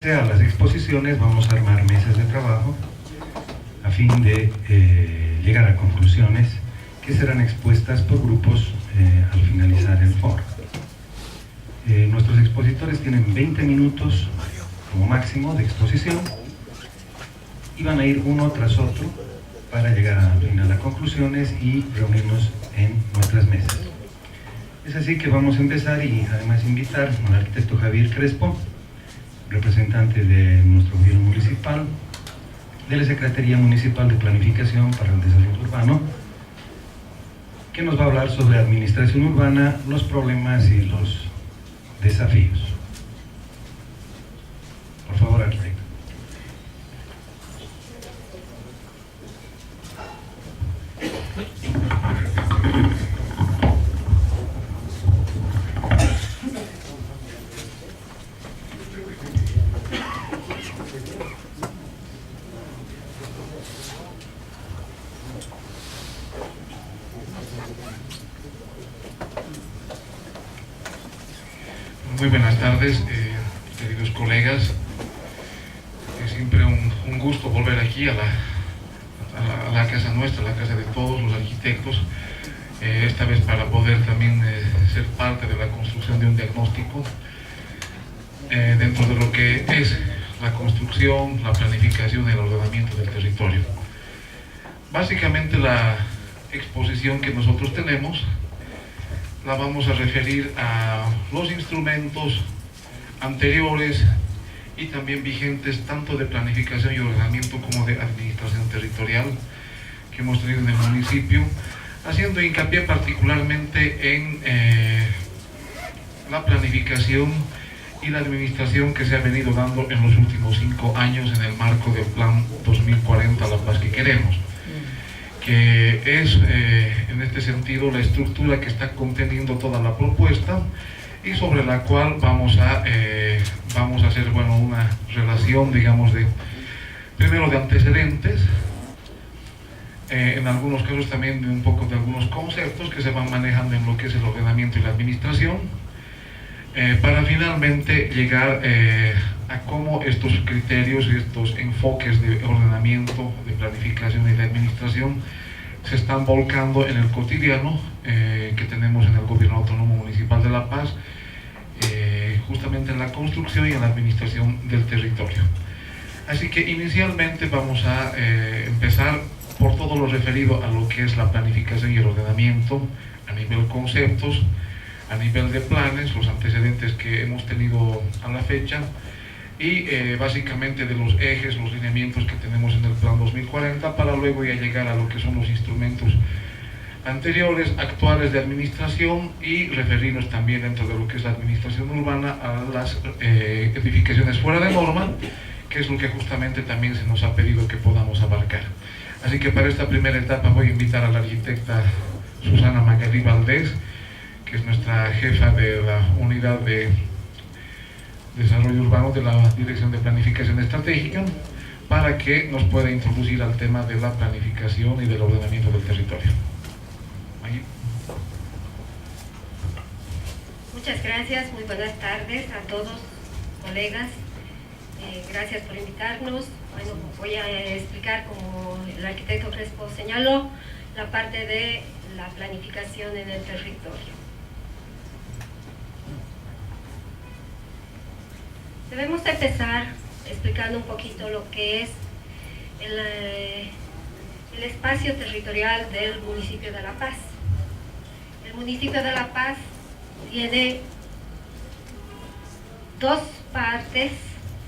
A las exposiciones vamos a armar mesas de trabajo a fin de llegar a conclusiones que serán expuestas por grupos al finalizar el foro. Nuestros expositores tienen 20 minutos como máximo de exposición y van a ir uno tras otro para llegar al final a conclusiones y reunirnos en nuestras mesas. Es así que vamos a empezar y además invitar al arquitecto Javier Crespo, representante de nuestro gobierno municipal, de la Secretaría Municipal de Planificación para el Desarrollo Urbano, que nos va a hablar sobre administración urbana, los problemas y los desafíos. Por favor, arquitecto. Muy buenas tardes, queridos colegas. Es siempre un gusto volver aquí a la casa nuestra, a la casa de todos los arquitectos, esta vez para poder también ser parte de la construcción de un diagnóstico dentro de lo que es la construcción, la planificación y el ordenamiento del territorio. Básicamente la exposición que nosotros tenemos la vamos a referir a los instrumentos anteriores y también vigentes tanto de planificación y ordenamiento como de administración territorial que hemos tenido en el municipio, haciendo hincapié particularmente en la planificación y la administración que se ha venido dando en los últimos 5 años en el marco del Plan 2040 La Paz que queremos, que es en este sentido la estructura que está conteniendo toda la propuesta y sobre la cual vamos a hacer una relación, digamos, primero de antecedentes, en algunos casos también de un poco de algunos conceptos que se van manejando en lo que es el ordenamiento y la administración, para finalmente llegar a cómo estos criterios y estos enfoques de ordenamiento, de planificación y de administración se están volcando en el cotidiano que tenemos en el Gobierno Autónomo Municipal de La Paz, justamente en la construcción y en la administración del territorio. Así que inicialmente vamos a empezar por todo lo referido a lo que es la planificación y el ordenamiento a nivel conceptos, a nivel de planes, los antecedentes que hemos tenido a la fecha y básicamente de los ejes, los lineamientos que tenemos en el Plan 2040 para luego ya llegar a lo que son los instrumentos anteriores, actuales de administración y referirnos también dentro de lo que es la administración urbana a las edificaciones fuera de norma, que es lo que justamente también se nos ha pedido que podamos abarcar. Así que para esta primera etapa voy a invitar a la arquitecta Susana Magalí Valdés, que es nuestra jefa de la unidad de desarrollo urbano de la Dirección de Planificación Estratégica, para que nos pueda introducir al tema de la planificación y del ordenamiento del territorio. Ahí. Muchas gracias, muy buenas tardes a todos, colegas. Gracias por invitarnos. Bueno, voy a explicar, como el arquitecto Crespo señaló, la parte de la planificación en el territorio. Debemos empezar explicando un poquito lo que es el espacio territorial del municipio de La Paz. El municipio de La Paz tiene dos partes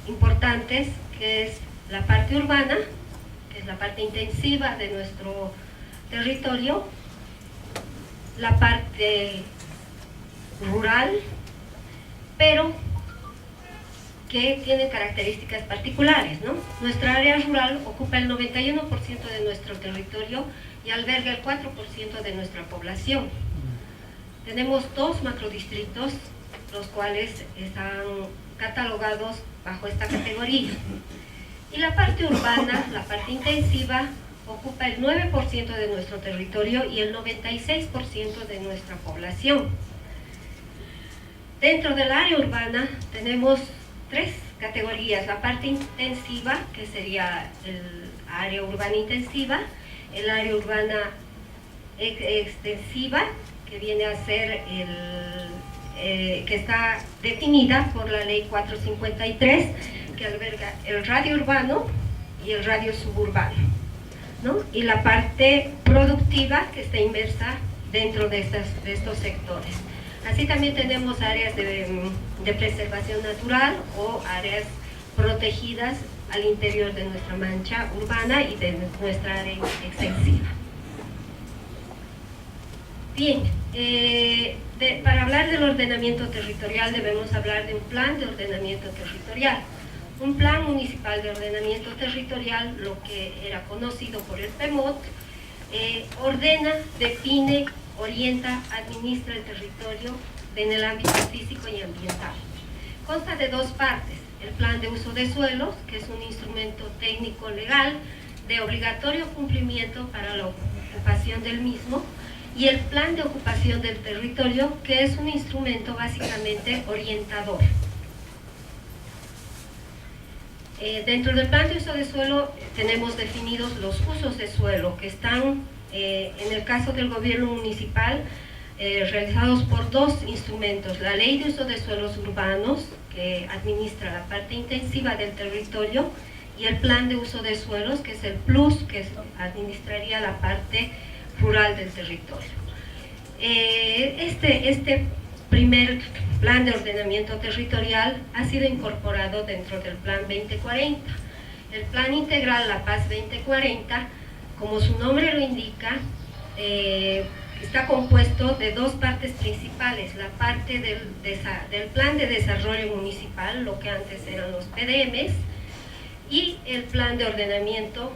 importantes, que es la parte urbana, que es la parte intensiva de nuestro territorio, la parte rural, pero que tiene características particulares, ¿no? Nuestra área rural ocupa el 91% de nuestro territorio y alberga el 4% de nuestra población. Tenemos 2 macrodistritos, los cuales están catalogados bajo esta categoría. Y la parte urbana, la parte intensiva, ocupa el 9% de nuestro territorio y el 96% de nuestra población. Dentro del área urbana tenemos 3 categorías: la parte intensiva, que sería el área urbana intensiva, el área urbana extensiva, que viene a ser que está definida por la ley 453, que alberga el radio urbano y el radio suburbano, ¿no? Y la parte productiva, que está inmersa dentro de estos sectores. Así también tenemos áreas de preservación natural o áreas protegidas al interior de nuestra mancha urbana y de nuestra área extensiva. Bien, para hablar del ordenamiento territorial debemos hablar de un plan de ordenamiento territorial. Un plan municipal de ordenamiento territorial, lo que era conocido por el PEMOT, ordena, define, orienta, administra el territorio en el ámbito físico y ambiental. Consta de dos partes: el plan de uso de suelos, que es un instrumento técnico legal de obligatorio cumplimiento para la ocupación del mismo, y el plan de ocupación del territorio, que es un instrumento básicamente orientador. Dentro del plan de uso de suelo tenemos definidos los usos de suelo, que están, en el caso del gobierno municipal, realizados por dos instrumentos: la ley de uso de suelos urbanos, que administra la parte intensiva del territorio, y el plan de uso de suelos, que es el PLUS, que administraría la parte rural del territorio. Este primer plan de ordenamiento territorial ha sido incorporado dentro del plan 2040. El plan integral La Paz 2040, como su nombre lo indica, está compuesto de dos partes principales: la parte del plan de desarrollo municipal, lo que antes eran los PDMs, y el plan de ordenamiento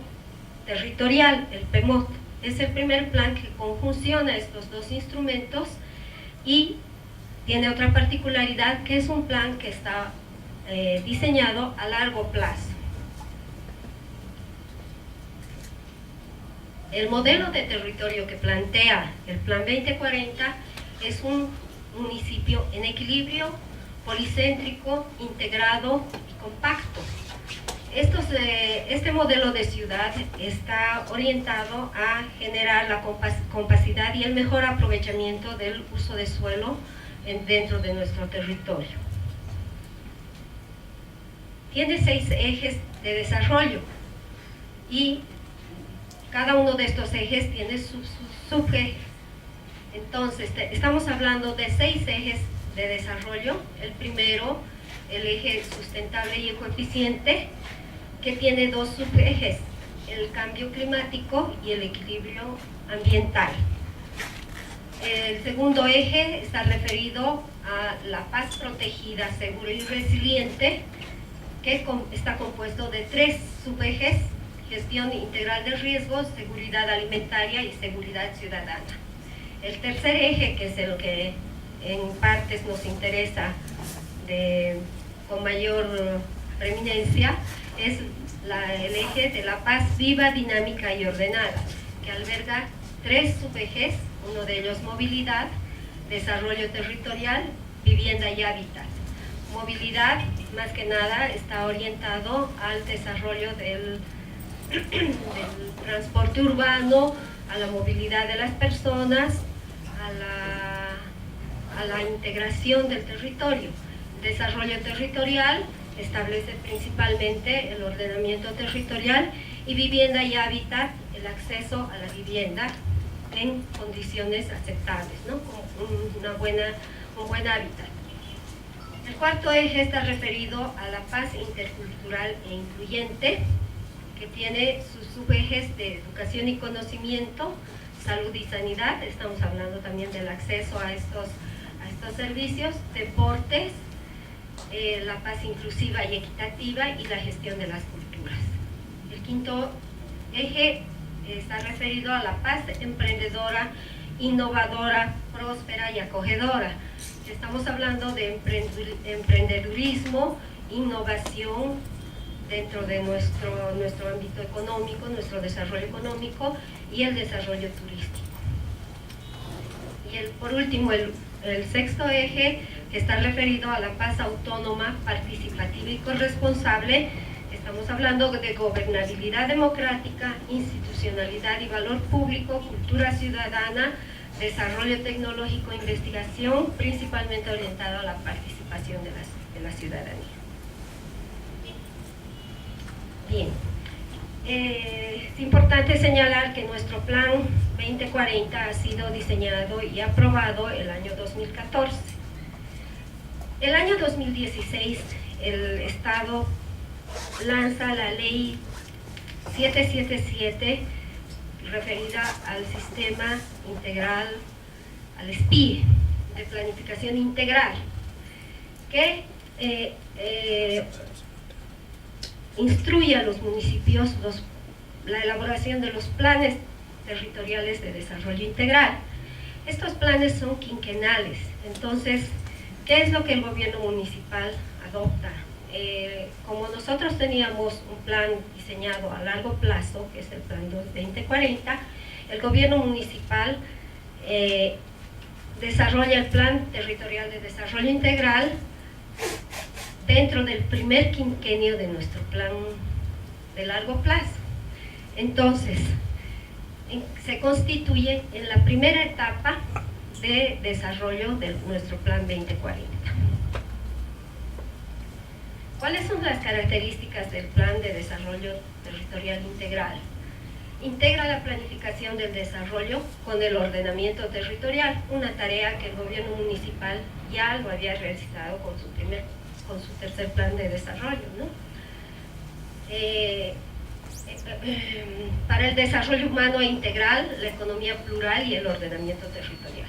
territorial, el PEMOT. Es el primer plan que conjunciona estos dos instrumentos y tiene otra particularidad, que es un plan que está diseñado a largo plazo. El modelo de territorio que plantea el plan 2040 es un municipio en equilibrio, policéntrico, integrado y compacto. Este modelo de ciudad está orientado a generar la compacidad y el mejor aprovechamiento del uso de suelo dentro de nuestro territorio. Tiene 6 ejes de desarrollo y cada uno de estos ejes tiene sus subejes. Entonces, estamos hablando de 6 ejes de desarrollo. El primero, el eje sustentable y ecoeficiente, que tiene 2 subejes: el cambio climático y el equilibrio ambiental. El segundo eje está referido a la paz protegida, segura y resiliente, que está compuesto de 3 subejes: gestión integral de riesgos, seguridad alimentaria y seguridad ciudadana. El tercer eje, que es el que en partes nos interesa con mayor preeminencia, es el eje de la paz viva, dinámica y ordenada, que alberga 3 subejes, uno de ellos movilidad, desarrollo territorial, vivienda y hábitat. Movilidad, más que nada, está orientado al desarrollo del transporte urbano, a la movilidad de las personas, a la integración del territorio. Desarrollo territorial establece principalmente el ordenamiento territorial, y vivienda y hábitat, el acceso a la vivienda en condiciones aceptables, ¿no? Con un buen hábitat. El cuarto eje está referido a la paz intercultural e incluyente, que tiene sus subejes de educación y conocimiento, salud y sanidad. Estamos hablando también del acceso a estos servicios, deportes, la paz inclusiva y equitativa, y la gestión de las culturas. El quinto eje está referido a la paz emprendedora, innovadora, próspera y acogedora. Estamos hablando de emprendedurismo, innovación dentro de nuestro ámbito económico, nuestro desarrollo económico y el desarrollo turístico. Y por último, el el sexto eje, que está referido a la paz autónoma, participativa y corresponsable. Estamos hablando de gobernabilidad democrática, institucionalidad y valor público, cultura ciudadana, desarrollo tecnológico e investigación, principalmente orientado a la participación de la ciudadanía. Bien, es importante señalar que nuestro plan 2040 ha sido diseñado y aprobado el año 2014. El año 2016 el Estado lanza la ley 777 referida al sistema integral, al SPIE, de planificación integral, que instruye a los municipios la elaboración de los planes territoriales de desarrollo integral. Estos planes son quinquenales. Entonces, ¿qué es lo que el gobierno municipal adopta? Como nosotros teníamos un plan diseñado a largo plazo, que es el plan 2040, el gobierno municipal desarrolla el plan territorial de desarrollo integral dentro del primer quinquenio de nuestro plan de largo plazo. Entonces, se constituye en la primera etapa de desarrollo de nuestro plan 2040. ¿Cuáles son las características del plan de desarrollo territorial integral? Integra la planificación del desarrollo con el ordenamiento territorial, una tarea que el gobierno municipal ya lo había realizado con su tercer plan de desarrollo, ¿no? Para el desarrollo humano e integral, la economía plural y el ordenamiento territorial.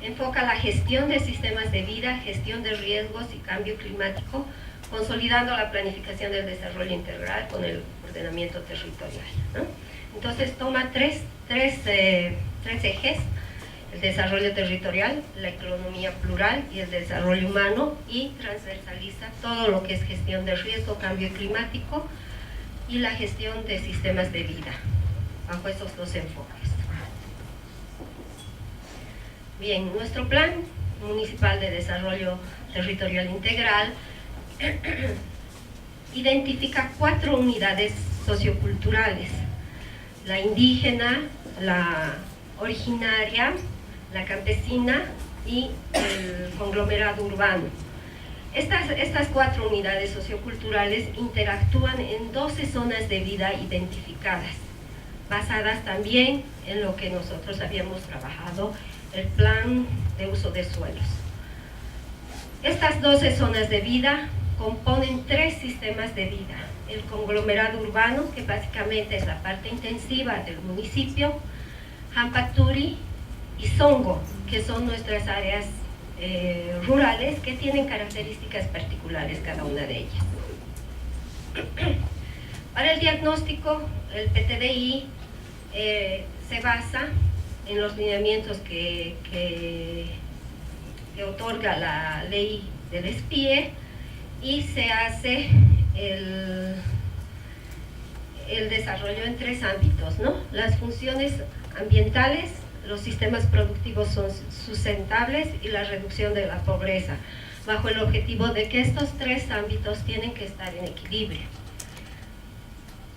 Enfoca la gestión de sistemas de vida, gestión de riesgos y cambio climático, consolidando la planificación del desarrollo integral con el ordenamiento territorial, ¿no? Entonces toma tres ejes: el desarrollo territorial, la economía plural y el desarrollo humano, y transversaliza todo lo que es gestión de riesgo, cambio climático y la gestión de sistemas de vida, bajo esos dos enfoques. Bien, nuestro plan municipal de desarrollo territorial integral identifica 4 unidades socioculturales: la indígena, la originaria, la campesina y el conglomerado urbano. Estas 4 unidades socioculturales interactúan en 12 zonas de vida identificadas, basadas también en lo que nosotros habíamos trabajado, el plan de uso de suelos. Estas 12 zonas de vida componen 3 sistemas de vida: el conglomerado urbano, que básicamente es la parte intensiva del municipio, Hampaturi y Songo, que son nuestras áreas rurales, que tienen características particulares cada una de ellas. Para el diagnóstico, el PTDI se basa en los lineamientos que otorga la ley del SPIE, y se hace el desarrollo en 3 ámbitos, ¿no? Las funciones ambientales, los sistemas productivos son sustentables y la reducción de la pobreza, bajo el objetivo de que estos 3 ámbitos tienen que estar en equilibrio.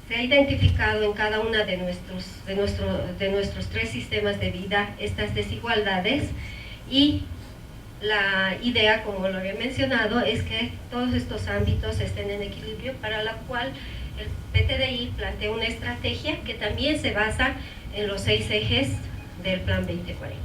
Se ha identificado en cada una de nuestros 3 sistemas de vida estas desigualdades, y la idea, como lo había mencionado, es que todos estos ámbitos estén en equilibrio, para la cual el PTDI plantea una estrategia que también se basa en los 6 ejes del Plan 2040.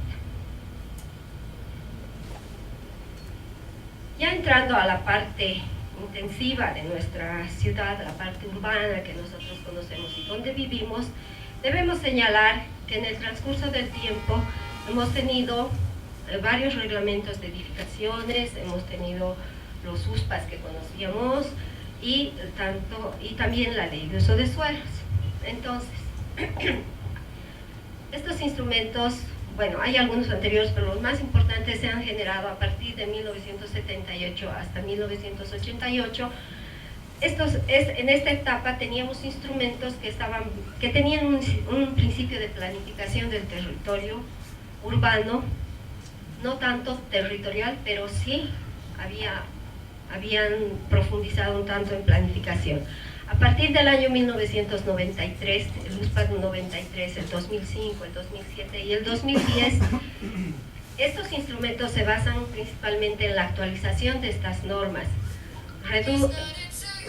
Ya entrando a la parte intensiva de nuestra ciudad, la parte urbana que nosotros conocemos y donde vivimos, debemos señalar que en el transcurso del tiempo hemos tenido varios reglamentos de edificaciones, hemos tenido los USPAs que conocíamos, y también la ley de uso de suelos. Entonces, estos instrumentos, bueno, hay algunos anteriores, pero los más importantes se han generado a partir de 1978 hasta 1988. En esta etapa teníamos instrumentos que tenían un principio de planificación del territorio urbano no tanto territorial, pero sí habían profundizado un tanto en planificación. A partir del año 1993, el USPAC 93, el 2005, el 2007 y el 2010, estos instrumentos se basan principalmente en la actualización de estas normas.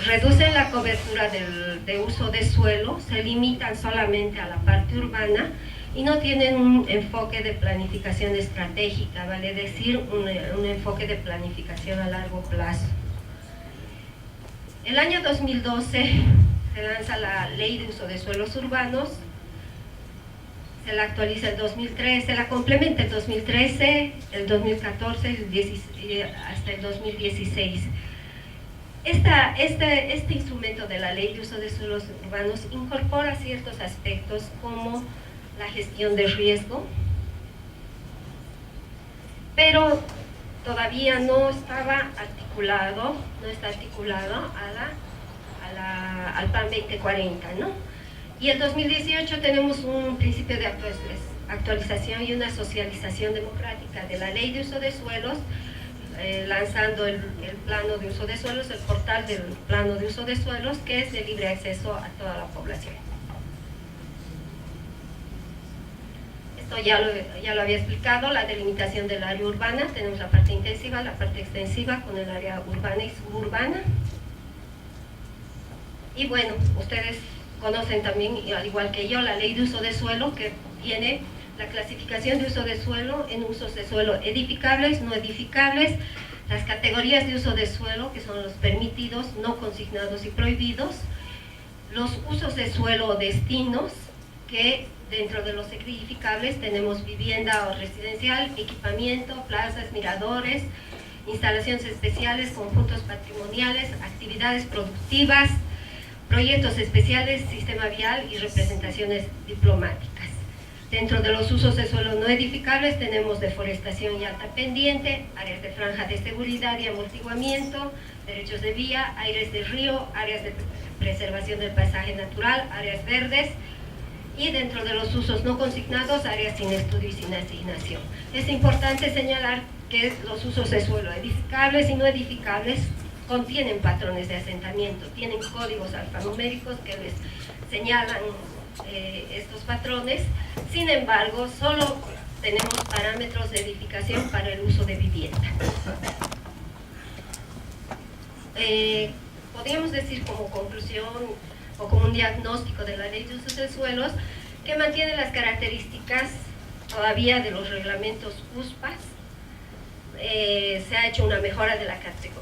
Reducen la cobertura de uso de suelo, se limitan solamente a la parte urbana y no tienen un enfoque de planificación estratégica, vale decir, un enfoque de planificación a largo plazo. El año 2012 se lanza la Ley de Uso de Suelos Urbanos, se la actualiza el 2013, se la complementa el 2013, el 2014 hasta el 2016. Este instrumento de la Ley de Uso de Suelos Urbanos incorpora ciertos aspectos como la gestión de riesgo, pero todavía no está articulado al Plan 2040, ¿no? Y el 2018 tenemos un principio de actualización y una socialización democrática de la Ley de Uso de Suelos, lanzando el plano de uso de suelos, el portal del plano de uso de suelos, que es de libre acceso a toda la población. Esto ya lo había explicado, la delimitación del área urbana, tenemos la parte intensiva, la parte extensiva con el área urbana y suburbana. Y bueno, ustedes conocen también, al igual que yo, la Ley de Uso de Suelo, que tiene la clasificación de uso de suelo en usos de suelo edificables, no edificables, las categorías de uso de suelo, que son los permitidos, no consignados y prohibidos, los usos de suelo o destinos, que dentro de los edificables tenemos vivienda o residencial, equipamiento, plazas, miradores, instalaciones especiales, conjuntos patrimoniales, actividades productivas, proyectos especiales, sistema vial y representaciones diplomáticas. Dentro de los usos de suelo no edificables tenemos deforestación y alta pendiente, áreas de franja de seguridad y amortiguamiento, derechos de vía, aires de río, áreas de preservación del paisaje natural, áreas verdes, y dentro de los usos no consignados, áreas sin estudio y sin asignación. Es importante señalar que los usos de suelo edificables y no edificables contienen patrones de asentamiento, tienen códigos alfanuméricos que les señalan estos patrones. Sin embargo, solo tenemos parámetros de edificación para el uso de vivienda. Podríamos decir como conclusión o como un diagnóstico de la Ley de Usos de Suelos que mantiene las características todavía de los reglamentos USPAS. Se ha hecho una mejora de la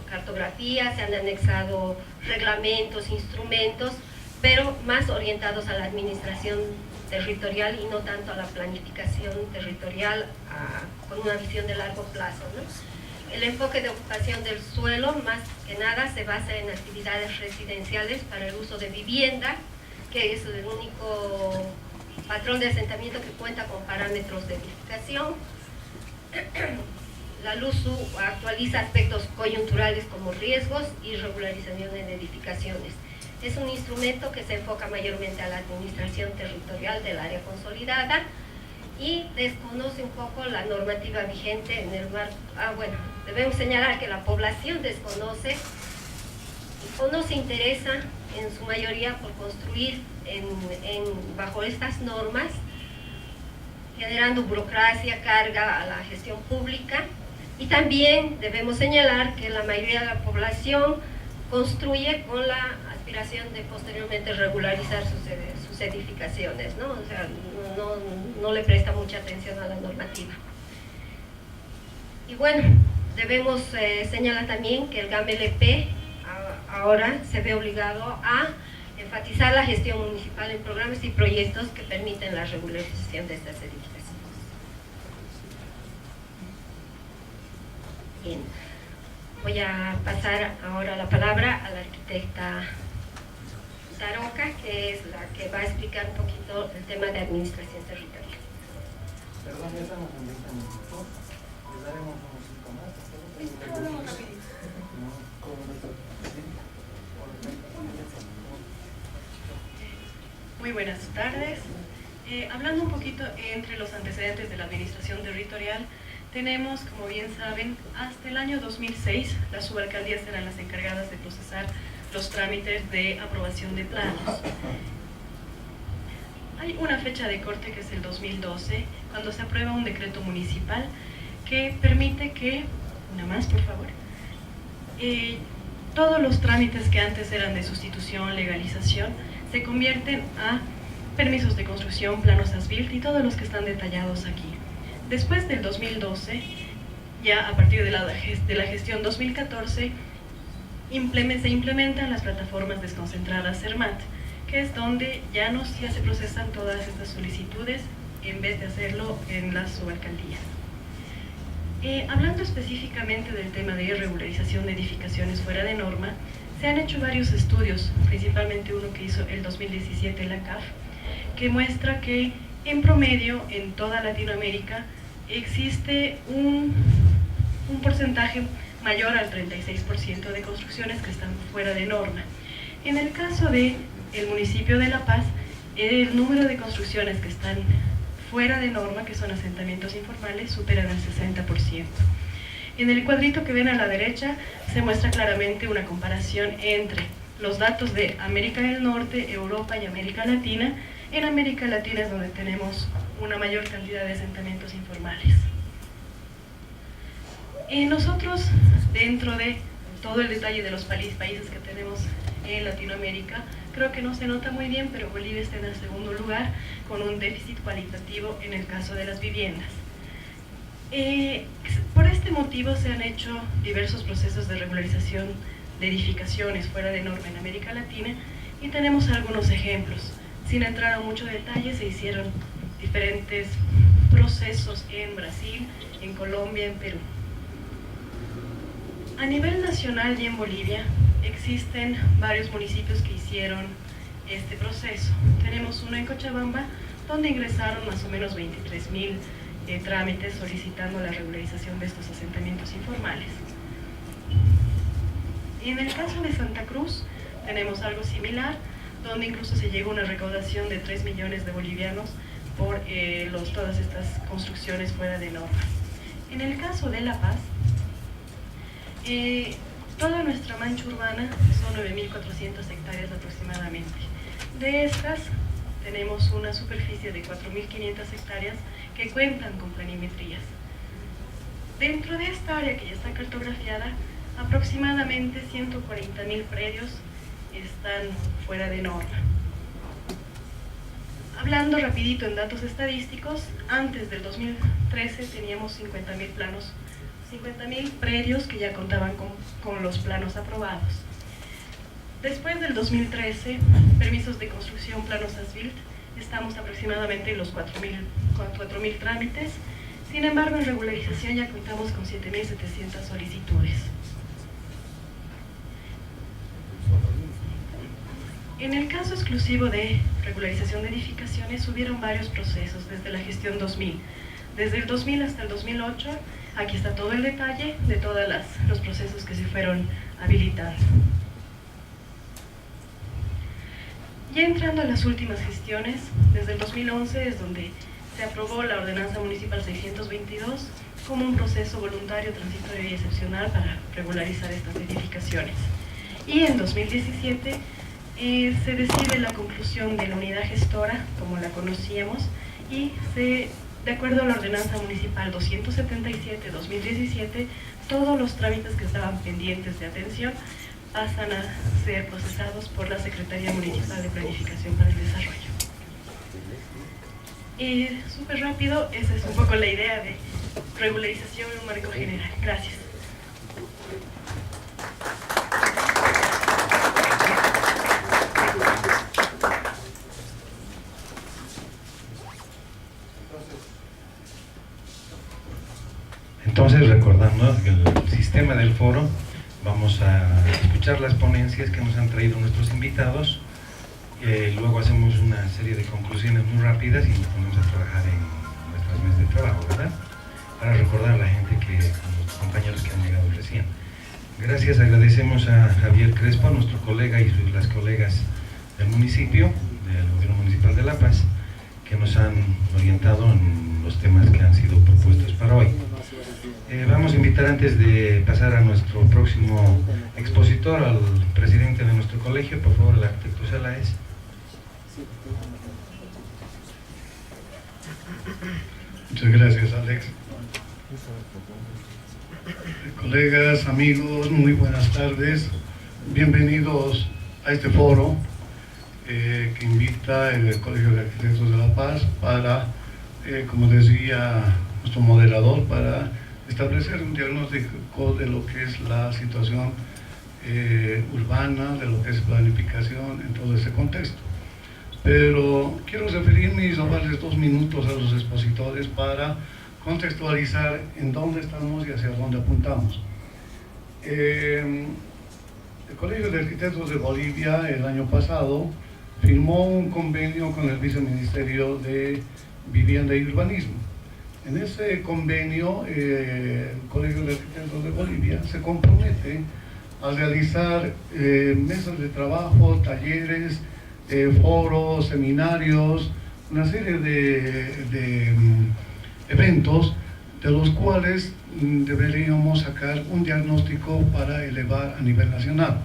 cartografía, se han anexado reglamentos, instrumentos, pero más orientados a la administración territorial y no tanto a la planificación territorial con una visión de largo plazo, ¿no? El enfoque de ocupación del suelo más que nada se basa en actividades residenciales para el uso de vivienda, que es el único patrón de asentamiento que cuenta con parámetros de edificación. La LUSU actualiza aspectos coyunturales como riesgos y regularización en edificaciones. Es un instrumento que se enfoca mayormente a la administración territorial del área consolidada y desconoce un poco la normativa vigente en el marco. Bueno, debemos señalar que la población desconoce o no se interesa en su mayoría por construir bajo estas normas, generando burocracia, carga a la gestión pública. Y también debemos señalar que la mayoría de la población construye con la aspiración de posteriormente regularizar sus edificaciones, ¿no? O sea, no le presta mucha atención a la normativa. Y bueno, debemos señalar también que el GAMLP ahora se ve obligado a enfatizar la gestión municipal en programas y proyectos que permiten la regularización de estas edificaciones. Bien, voy a pasar ahora la palabra a la arquitecta Daroca, que es la que va a explicar un poquito el tema de administración territorial. Perdón, ya estamos en 20 minutos. Les daremos unos 5 más. Muy buenas tardes. Hablando un poquito entre los antecedentes de la administración territorial, tenemos, como bien saben, hasta el año 2006 las subalcaldías eran las encargadas de procesar los trámites de aprobación de planos. Hay una fecha de corte que es el 2012, cuando se aprueba un decreto municipal que permite que, una más por favor, todos los trámites que antes eran de sustitución, legalización, se convierten a permisos de construcción, planos as-built y todos los que están detallados aquí. Después del 2012, ya a partir de la gestión 2014, se implementan las plataformas desconcentradas CERMAT, que es donde ya se procesan todas estas solicitudes en vez de hacerlo en las subalcaldías. Hablando específicamente del tema de irregularización de edificaciones fuera de norma, se han hecho varios estudios, principalmente uno que hizo el 2017 la CAF, que muestra que en promedio en toda Latinoamérica existe un porcentaje mayor al 36% de construcciones que están fuera de norma. En el caso del municipio de La Paz, el número de construcciones que están fuera de norma, que son asentamientos informales, superan el 60%. En el cuadrito que ven a la derecha se muestra claramente una comparación entre los datos de América del Norte, Europa y América Latina. En América Latina es donde tenemos una mayor cantidad de asentamientos informales. Nosotros, dentro de todo el detalle de los países que tenemos en Latinoamérica, creo que no se nota muy bien, pero Bolivia está en el segundo lugar con un déficit cualitativo en el caso de las viviendas. Por este motivo se han hecho diversos procesos de regularización de edificaciones fuera de norma en América Latina y tenemos algunos ejemplos. Sin entrar a mucho detalle, se hicieron diferentes procesos en Brasil, en Colombia, en Perú. A nivel nacional y en Bolivia existen varios municipios que hicieron este proceso. Tenemos uno en Cochabamba, donde ingresaron más o menos 23.000 trámites solicitando la regularización de estos asentamientos informales. Y en el caso de Santa Cruz tenemos algo similar, donde incluso se llegó a una recaudación de 3 millones de bolivianos por todas estas construcciones fuera de norma. En el caso de La Paz, toda nuestra mancha urbana son 9.400 hectáreas aproximadamente. De estas tenemos una superficie de 4.500 hectáreas que cuentan con planimetrías. Dentro de esta área que ya está cartografiada, aproximadamente 140.000 predios están fuera de norma. Hablando rapidito en datos estadísticos, antes del 2013 teníamos 50.000 planos, 50.000 predios que ya contaban con los planos aprobados. Después del 2013, permisos de construcción, planos as-built, estamos aproximadamente en los 4.000 trámites. Sin embargo, en regularización ya contamos con 7.700 solicitudes. En el caso exclusivo de regularización de edificaciones, hubieron varios procesos desde la gestión 2000. Desde el 2000 hasta el 2008, aquí está todo el detalle de todos los procesos que se fueron habilitando. Ya entrando a las últimas gestiones, desde el 2011 es donde se aprobó la Ordenanza Municipal 622 como un proceso voluntario, transitorio y excepcional para regularizar estas edificaciones. Y en 2017 se decide la conclusión de la unidad gestora, como la conocíamos, y de acuerdo a la Ordenanza Municipal 277-2017, todos los trámites que estaban pendientes de atención pasan a ser procesados por la Secretaría Municipal de Planificación para el Desarrollo. Súper rápido, esa es un poco la idea de regularización en un marco general. Gracias. Entonces, recordando el sistema del foro, vamos a escuchar las ponencias que nos han traído nuestros invitados, luego hacemos una serie de conclusiones muy rápidas y nos ponemos a trabajar en nuestras mesas de trabajo, ¿verdad? Para recordar a la gente, a los compañeros que han llegado recién. Gracias, agradecemos a Javier Crespo, nuestro colega, y las colegas del municipio, del Gobierno Municipal de La Paz, que nos han orientado en los temas que han sido propuestos para hoy. Vamos a invitar, antes de pasar a nuestro próximo expositor, al presidente de nuestro colegio, por favor, el arquitecto Sálaez. Muchas gracias, Alex. Colegas, amigos, muy buenas tardes. Bienvenidos a este foro que invita el Colegio de Arquitectos de La Paz para, como decía nuestro moderador, para establecer un diagnóstico de lo que es la situación urbana, de lo que es planificación en todo este contexto. Pero quiero referirme y robarles 2 minutos a los expositores para contextualizar en dónde estamos y hacia dónde apuntamos. El Colegio de Arquitectos de Bolivia el año pasado firmó un convenio con el Viceministerio de Vivienda y Urbanismo. En ese convenio, el Colegio de Arquitectos de Bolivia se compromete a realizar mesas de trabajo, talleres, foros, seminarios, una serie de eventos de los cuales deberíamos sacar un diagnóstico para elevar a nivel nacional.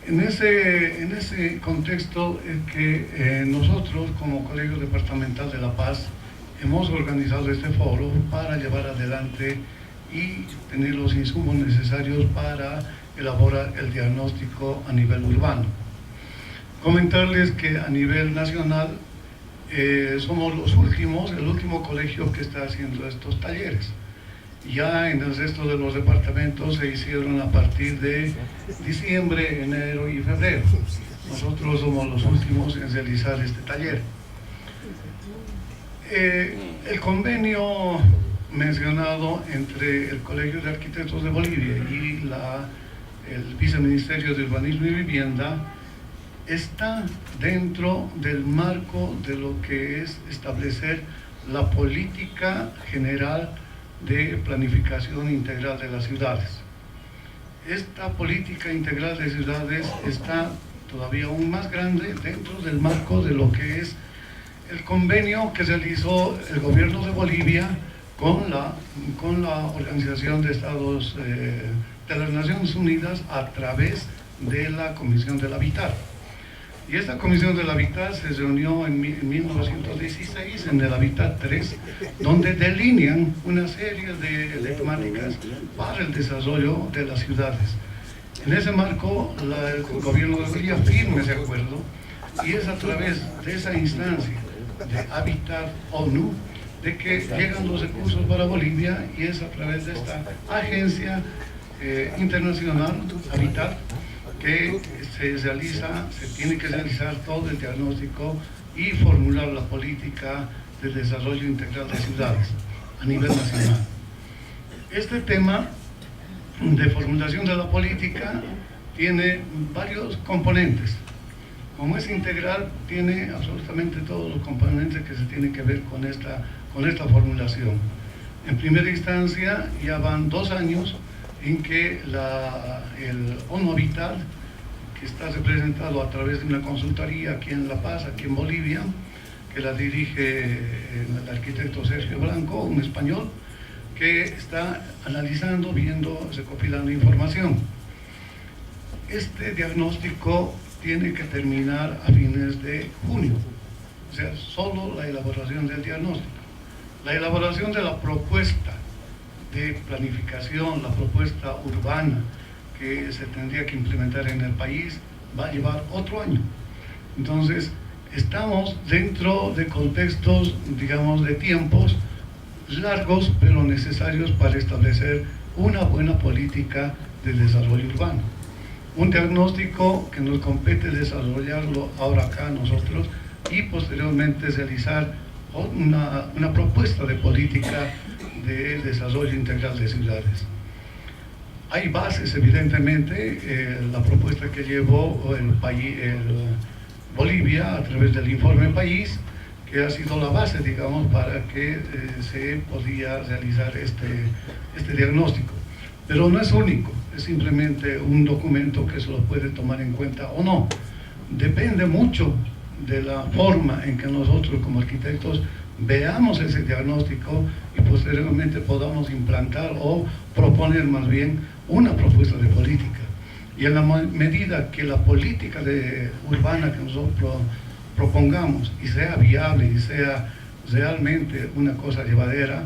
En ese contexto es que nosotros, como Colegio Departamental de La Paz, hemos organizado este foro para llevar adelante y tener los insumos necesarios para elaborar el diagnóstico a nivel urbano. Comentarles que a nivel nacional somos el último colegio que está haciendo estos talleres. Ya en el resto de los departamentos se hicieron a partir de diciembre, enero y febrero. Nosotros somos los últimos en realizar este taller. El convenio mencionado entre el Colegio de Arquitectos de Bolivia y el Viceministerio de Urbanismo y Vivienda está dentro del marco de lo que es establecer la política general de planificación integral de las ciudades. Esta política integral de ciudades está todavía aún más grande dentro del marco de lo que es el convenio que realizó el gobierno de Bolivia con la Organización de Estados de las Naciones Unidas a través de la Comisión del Hábitat. Y esta Comisión del Hábitat se reunió en 1916 en el Hábitat 3, donde delinean una serie de temáticas para el desarrollo de las ciudades. En ese marco, el gobierno de Bolivia firma ese acuerdo, y es a través de esa instancia de Hábitat ONU de que llegan los recursos para Bolivia, y es a través de esta agencia internacional, Hábitat, que se tiene que realizar todo el diagnóstico y formular la política de desarrollo integral de ciudades a nivel nacional. Este tema de formulación de la política tiene varios componentes. Como es integral, tiene absolutamente todos los componentes que se tienen que ver con esta formulación. En primera instancia, ya van 2 años en que el ONU Hábitat, que está representado a través de una consultoría aquí en La Paz, aquí en Bolivia, que la dirige el arquitecto Sergio Blanco, un español, que está analizando, viendo, recopilando información. Este diagnóstico tiene que terminar a fines de junio, o sea, solo la elaboración del diagnóstico. La elaboración de la propuesta de planificación, la propuesta urbana que se tendría que implementar en el país, va a llevar otro año. Entonces, estamos dentro de contextos, digamos, de tiempos largos, pero necesarios para establecer una buena política de desarrollo urbano. Un diagnóstico que nos compete desarrollarlo ahora acá nosotros, y posteriormente realizar una propuesta de política de desarrollo integral de ciudades. Hay bases, evidentemente, la propuesta que llevó Bolivia a través del informe País, que ha sido la base, digamos, para que se podía realizar este diagnóstico. Pero no es único, es simplemente un documento que se lo puede tomar en cuenta o no. Depende mucho de la forma en que nosotros como arquitectos veamos ese diagnóstico y y posteriormente podamos implantar o proponer más bien una propuesta de política. Y en la medida que la política urbana que nosotros propongamos y sea viable y sea realmente una cosa llevadera,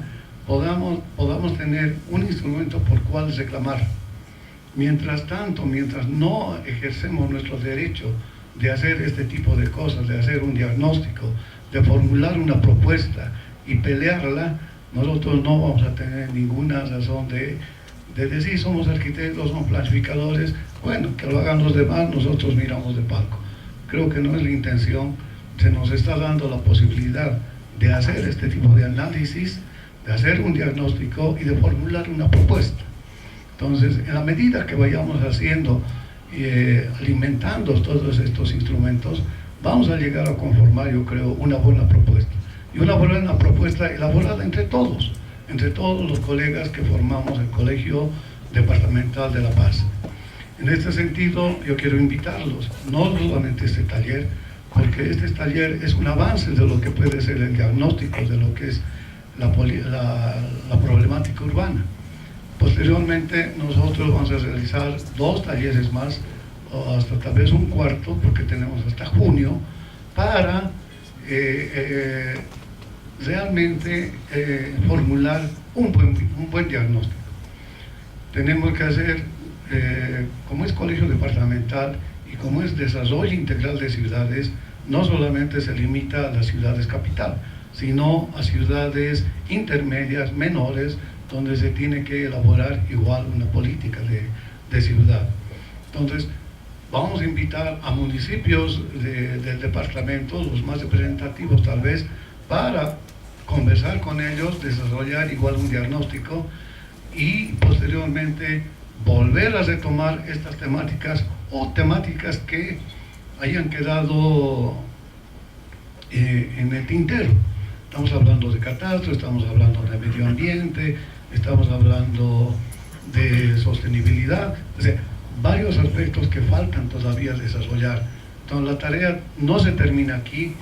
podamos tener un instrumento por cual reclamar. Mientras tanto, mientras no ejercemos nuestro derecho de hacer este tipo de cosas, de hacer un diagnóstico, de formular una propuesta y pelearla, nosotros no vamos a tener ninguna razón de decir somos arquitectos, somos planificadores, bueno, que lo hagan los demás, nosotros miramos de palco. Creo que no es la intención, se nos está dando la posibilidad de hacer este tipo de análisis, de hacer un diagnóstico y de formular una propuesta. Entonces, en la medida que vayamos haciendo, alimentando todos estos instrumentos, vamos a llegar a conformar, yo creo, una buena propuesta. Y una buena propuesta elaborada entre todos los colegas que formamos el Colegio Departamental de La Paz. En este sentido, yo quiero invitarlos, no solamente este taller, porque este taller es un avance de lo que puede ser el diagnóstico de lo que es la problemática urbana. Posteriormente nosotros vamos a realizar 2 talleres más, o hasta tal vez un cuarto, porque tenemos hasta junio, para realmente formular un buen diagnóstico. Tenemos que hacer, como es colegio departamental y como es desarrollo integral de ciudades, no solamente se limita a las ciudades capital, sino a ciudades intermedias, menores, donde se tiene que elaborar igual una política de ciudad. Entonces, vamos a invitar a municipios del departamento, los más representativos tal vez, para conversar con ellos, desarrollar igual un diagnóstico y posteriormente volver a retomar estas temáticas o temáticas que hayan quedado en el tintero. Estamos hablando de catastro, estamos hablando de medio ambiente, estamos hablando de sostenibilidad, o sea, varios aspectos que faltan todavía desarrollar. Entonces la tarea no se termina aquí,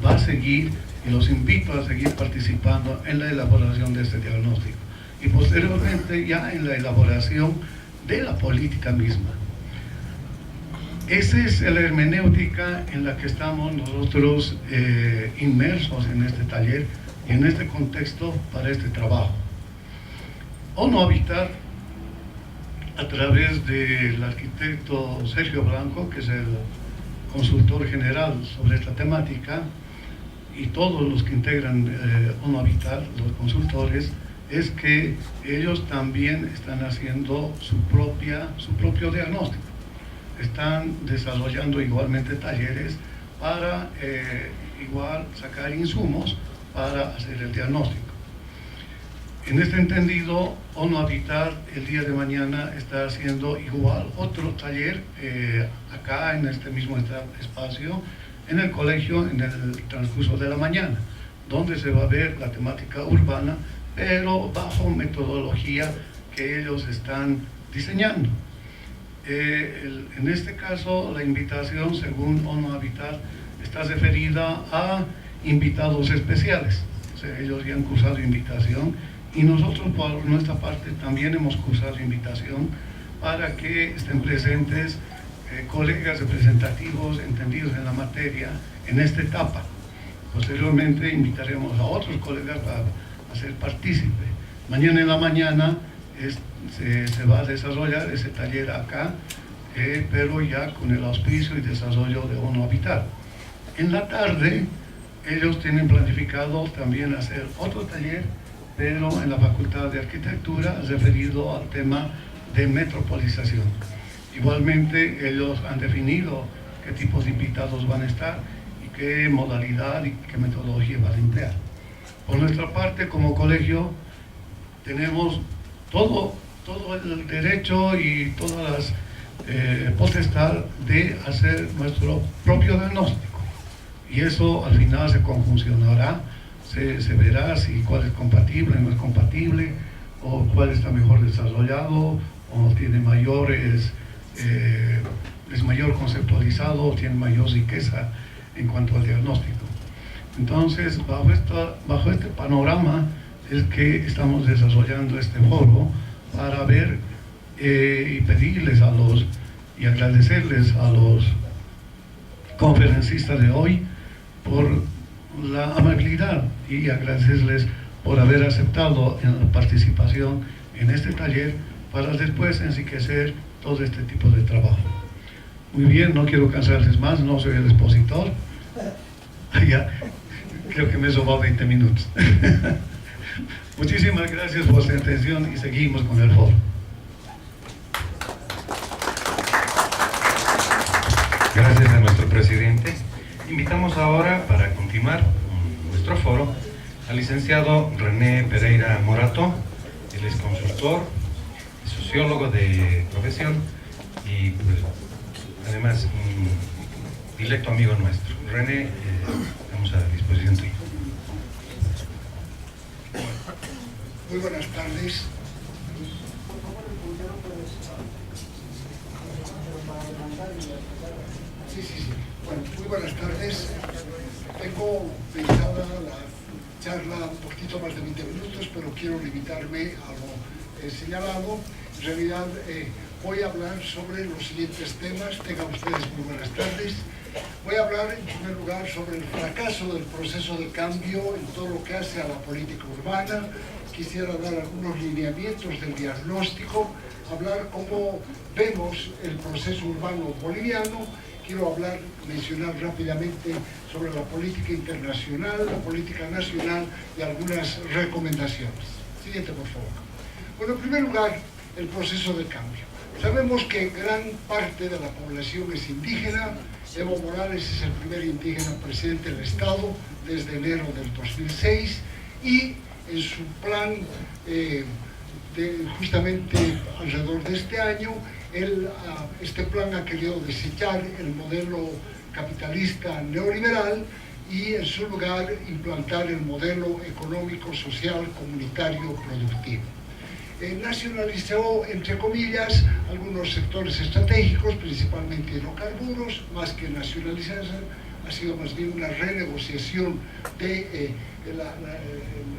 va a seguir y los invito a seguir participando en la elaboración de este diagnóstico y posteriormente ya en la elaboración de la política misma. Esa es la hermenéutica en la que estamos nosotros inmersos en este taller y en este contexto para este trabajo. ONU Habitat, a través del arquitecto Sergio Blanco, que es el consultor general sobre esta temática, y todos los que integran ONU Habitat, los consultores, es que ellos también están haciendo su propio diagnóstico. Están desarrollando igualmente talleres para igual sacar insumos para hacer el diagnóstico. En este entendido, ONU Habitat el día de mañana está haciendo igual otro taller acá en este mismo espacio, en el colegio, en el transcurso de la mañana, donde se va a ver la temática urbana, pero bajo metodología que ellos están diseñando. En este caso, la invitación, según ONU Habitat, está referida a invitados especiales. O sea, ellos ya han cursado invitación y nosotros por nuestra parte también hemos cursado invitación para que estén presentes colegas representativos entendidos en la materia en esta etapa. Posteriormente invitaremos a otros colegas para hacer partícipe. Mañana en la mañana se va a desarrollar ese taller acá, pero ya con el auspicio y desarrollo de ONU Habitat. En la tarde ellos tienen planificado también hacer otro taller, pero en la Facultad de Arquitectura referido al tema de metropolización. Igualmente ellos han definido qué tipos de invitados van a estar y qué modalidad y qué metodología van a emplear. Por nuestra parte, como colegio, tenemos todo el derecho y todas las potestad de hacer nuestro propio diagnóstico. Y eso al final se conjuncionará, se verá si cuál es compatible, no es compatible, o cuál está mejor desarrollado, o tiene mayores, es mayor conceptualizado, o tiene mayor riqueza en cuanto al diagnóstico. Entonces, bajo este panorama, es que estamos desarrollando este foro para ver y pedirles y agradecerles a los conferencistas de hoy por la amabilidad y agradecerles por haber aceptado la participación en este taller para después enriquecer todo este tipo de trabajo. Muy bien, no quiero cansarles más, no soy el expositor. Ya, creo que me he robado 20 minutos. Muchísimas gracias por su atención y seguimos con el foro. Gracias a nuestro presidente. Invitamos ahora, para continuar con nuestro foro, al licenciado René Pereira Morato. Él es consultor, sociólogo de profesión y pues, además un directo amigo nuestro. René, estamos a disposición tuya. Muy buenas tardes. Bueno, muy buenas tardes. Tengo pensada la charla un poquito más de 20 minutos, pero quiero limitarme a lo señalado. En realidad voy a hablar sobre los siguientes temas. Tengan ustedes muy buenas tardes. Voy a hablar en primer lugar sobre el fracaso del proceso de cambio en todo lo que hace a la política urbana. Quisiera dar algunos lineamientos del diagnóstico, hablar cómo vemos el proceso urbano boliviano. Quiero mencionar rápidamente sobre la política internacional, la política nacional y algunas recomendaciones. Siguiente, por favor. Bueno, en primer lugar, el proceso de cambio. Sabemos que gran parte de la población es indígena. Evo Morales es el primer indígena presidente del Estado desde enero del 2006 y en su plan justamente alrededor de este año, este plan ha querido desechar el modelo capitalista neoliberal y en su lugar implantar el modelo económico, social, comunitario, productivo. Nacionalizó, entre comillas, algunos sectores estratégicos, principalmente hidrocarburos, más que nacionalizarse, ha sido más bien una renegociación de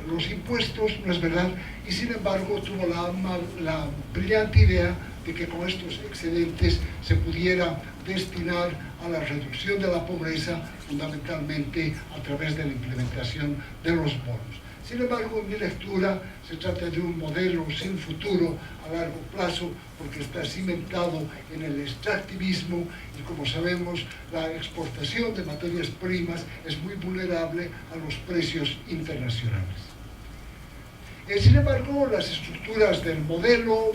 los impuestos, no es verdad, y sin embargo tuvo la brillante idea de que con estos excedentes se pudiera destinar a la reducción de la pobreza, fundamentalmente a través de la implementación de los bonos. Sin embargo, en mi lectura se trata de un modelo sin futuro a largo plazo porque está cimentado en el extractivismo y, como sabemos, la exportación de materias primas es muy vulnerable a los precios internacionales. Sin embargo, las estructuras del modelo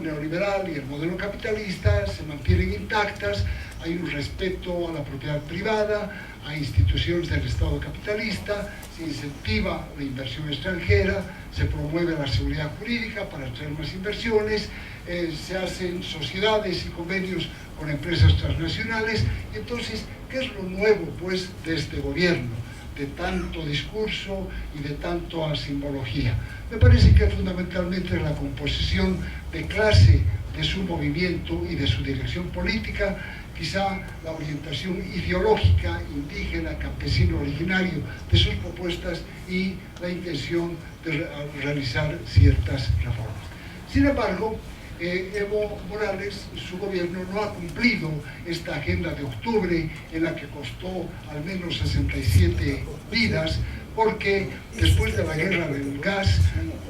neoliberal y el modelo capitalista se mantienen intactas. Hay un respeto a la propiedad privada, a instituciones del Estado capitalista, se incentiva la inversión extranjera, se promueve la seguridad jurídica para atraer más inversiones, se hacen sociedades y convenios con empresas transnacionales. Entonces, ¿qué es lo nuevo, pues, de este gobierno? De tanto discurso y de tanto simbología. Me parece que fundamentalmente es la composición de clase de su movimiento y de su dirección política, quizá la orientación ideológica, indígena, campesino, originario de sus propuestas y la intención de realizar ciertas reformas. Sin embargo, Evo Morales, su gobierno, no ha cumplido esta agenda de octubre en la que costó al menos 67 vidas, porque después de la guerra del gas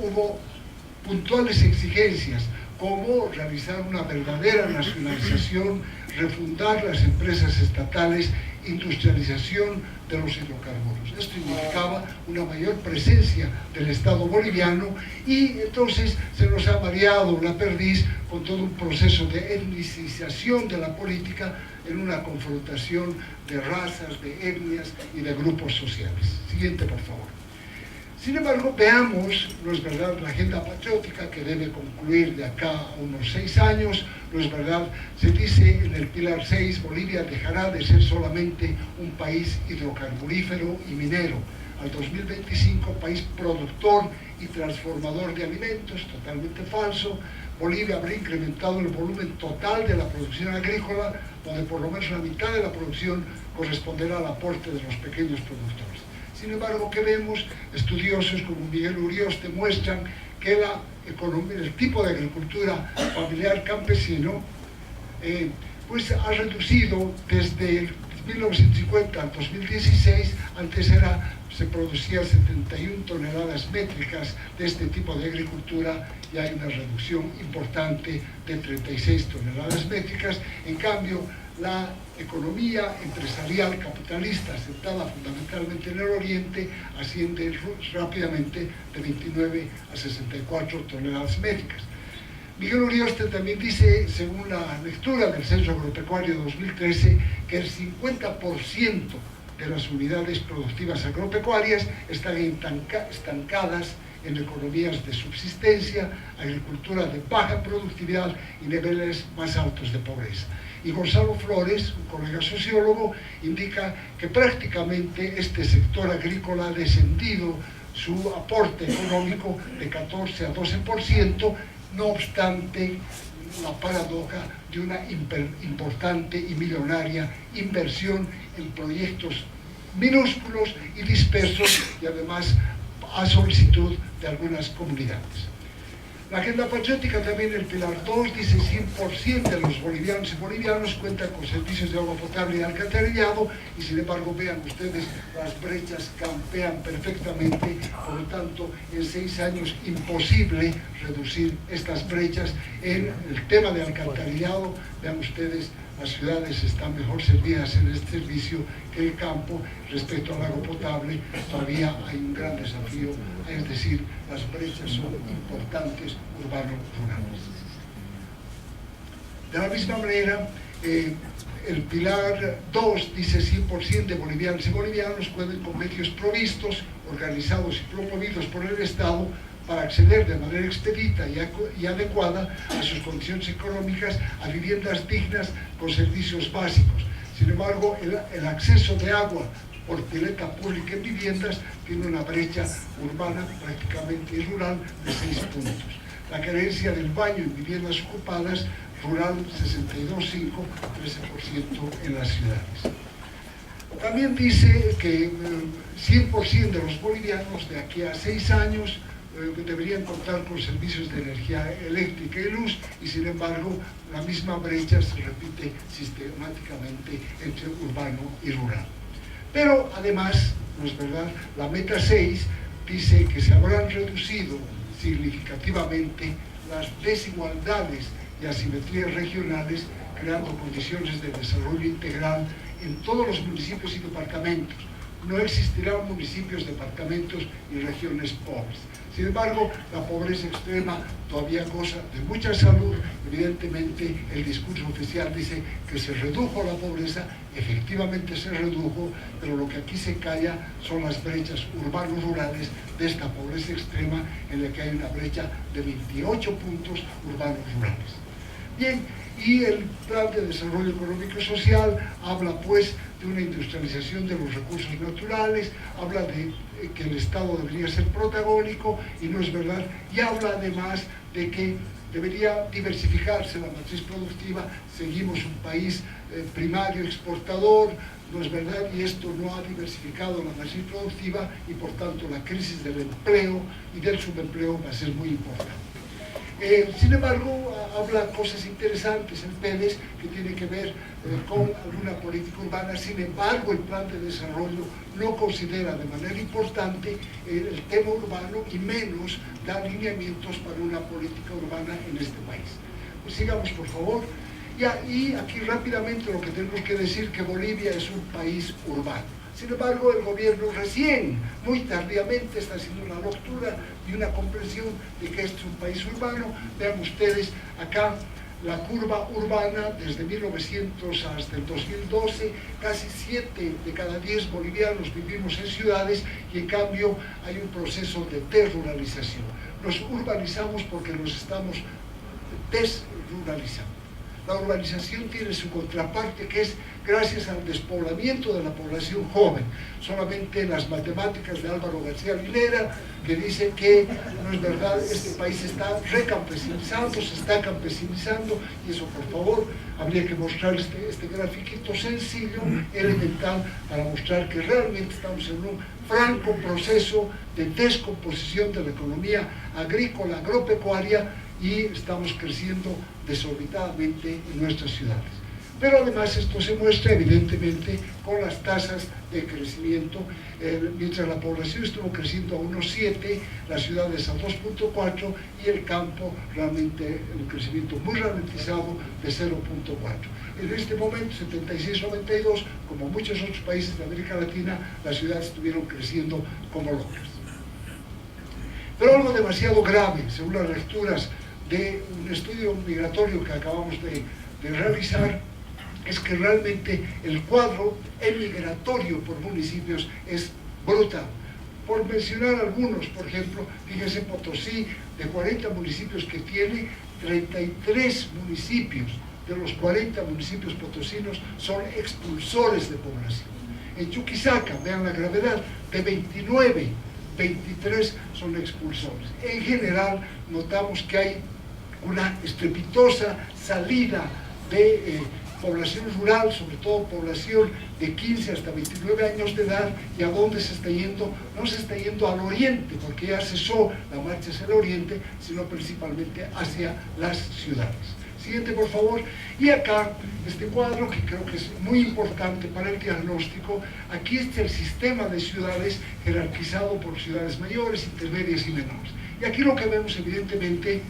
hubo puntuales exigencias como realizar una verdadera nacionalización, refundar las empresas estatales, industrialización de los hidrocarburos. Esto significaba una mayor presencia del Estado boliviano y entonces se nos ha mareado la perdiz con todo un proceso de etnicización de la política en una confrontación de razas, de etnias y de grupos sociales. Siguiente, por favor. Sin embargo, veamos, no es verdad, la agenda patriótica que debe concluir de acá a unos 6 años, no es verdad, se dice en el pilar 6, Bolivia dejará de ser solamente un país hidrocarburífero y minero. Al 2025, país productor y transformador de alimentos, totalmente falso. Bolivia habrá incrementado el volumen total de la producción agrícola, donde por lo menos la mitad de la producción corresponderá al aporte de los pequeños productores. Sin embargo, que vemos, estudiosos como Miguel Urioste muestran que el tipo de agricultura familiar campesino pues ha reducido desde 1950 al 2016, antes se producían 71 toneladas métricas de este tipo de agricultura y hay una reducción importante de 36 toneladas métricas. En cambio, la economía empresarial capitalista, asentada fundamentalmente en el Oriente, asciende rápidamente de 29 a 64 toneladas métricas. Miguel Urioste también dice, según la lectura del Censo Agropecuario 2013, que el 50% de las unidades productivas agropecuarias están estancadas en economías de subsistencia, agricultura de baja productividad y niveles más altos de pobreza. Y Gonzalo Flores, un colega sociólogo, indica que prácticamente este sector agrícola ha descendido su aporte económico de 14 a 12%, no obstante la paradoja de una importante y millonaria inversión en proyectos minúsculos y dispersos y además a solicitud de algunas comunidades. La agenda patriótica también, el pilar 2, dice 100% de los bolivianos y bolivianos cuentan con servicios de agua potable y alcantarillado y sin embargo vean ustedes, las brechas campean perfectamente, por lo tanto en 6 años imposible reducir estas brechas. En el tema de alcantarillado, vean ustedes, las ciudades están mejor servidas en este servicio que el campo. Respecto al agua potable, todavía hay un gran desafío, es decir, las brechas son importantes urbano-rurales. De la misma manera, el pilar 2 dice 100% de bolivianos y bolivianos cuentan con medios provistos, organizados y promovidos por el Estado para acceder de manera expedita y adecuada a sus condiciones económicas a viviendas dignas con servicios básicos. Sin embargo, el acceso de agua por pileta pública en viviendas tiene una brecha urbana prácticamente y rural de 6 puntos. La carencia del baño en viviendas ocupadas, rural 62,5, 13% en las ciudades. También dice que 100% de los bolivianos de aquí a 6 años deberían contar con servicios de energía eléctrica y luz y sin embargo la misma brecha se repite sistemáticamente entre urbano y rural. Pero además, no es verdad, la meta 6 dice que se habrán reducido significativamente las desigualdades y asimetrías regionales, creando condiciones de desarrollo integral en todos los municipios y departamentos. No existirán municipios, departamentos y regiones pobres. Sin embargo, la pobreza extrema todavía goza de mucha salud. Evidentemente, el discurso oficial dice que se redujo la pobreza, efectivamente se redujo, pero lo que aquí se calla son las brechas urbanos-rurales de esta pobreza extrema, en la que hay una brecha de 28 puntos urbanos-rurales. Bien, y el Plan de Desarrollo Económico y Social habla pues de una industrialización de los recursos naturales, habla de que el Estado debería ser protagónico y no es verdad, y habla además de que debería diversificarse la matriz productiva. Seguimos un país primario exportador, no es verdad, y esto no ha diversificado la matriz productiva y por tanto la crisis del empleo y del subempleo va a ser muy importante. Sin embargo, habla cosas interesantes el PEDES que tiene que ver con alguna política urbana. Sin embargo, el plan de desarrollo no considera de manera importante el tema urbano y menos da lineamientos para una política urbana en este país. Pues sigamos, por favor. Y aquí rápidamente lo que tenemos que decir que Bolivia es un país urbano. Sin embargo, el gobierno recién, muy tardíamente, está haciendo una lectura y una comprensión de que este es un país urbano. Vean ustedes acá la curva urbana desde 1900 hasta el 2012, casi 7 de cada 10 bolivianos vivimos en ciudades y en cambio hay un proceso de desruralización. Nos urbanizamos porque nos estamos desruralizando. la urbanización tiene su contraparte, que es gracias al despoblamiento de la población joven. Solamente las matemáticas de Álvaro García Linera, que dice que no es verdad, este país está recampesinizando, se está campesinizando, y eso, por favor, habría que mostrar este grafiquito sencillo, elemental, para mostrar que realmente estamos en un franco proceso de descomposición de la economía agrícola, agropecuaria, y estamos creciendo desorbitadamente en nuestras ciudades. Pero además esto se muestra evidentemente con las tasas de crecimiento. Mientras la población estuvo creciendo a 1,7, las ciudades a 2,4 y el campo realmente un crecimiento muy ralentizado de 0,4. En este momento, 76-92, como muchos otros países de América Latina, las ciudades estuvieron creciendo como locas. Pero algo demasiado grave, según las lecturas de un estudio migratorio que acabamos de realizar, es que realmente el cuadro emigratorio por municipios es brutal. Por mencionar algunos, por ejemplo, fíjense, Potosí, de 40 municipios que tiene, 33 municipios de los 40 municipios potosinos son expulsores de población. En Chuquisaca, vean la gravedad, de 29, 23 son expulsores. En general, notamos que hay una estrepitosa salida de población rural, sobre todo población de 15 hasta 29 años de edad. ¿Y a dónde se está yendo? No se está yendo al oriente, porque ya cesó la marcha hacia el oriente, sino principalmente hacia las ciudades. Siguiente, por favor. Y acá, este cuadro, que creo que es muy importante para el diagnóstico. Aquí está el sistema de ciudades jerarquizado por ciudades mayores, intermedias y menores. Y aquí lo que vemos, evidentemente,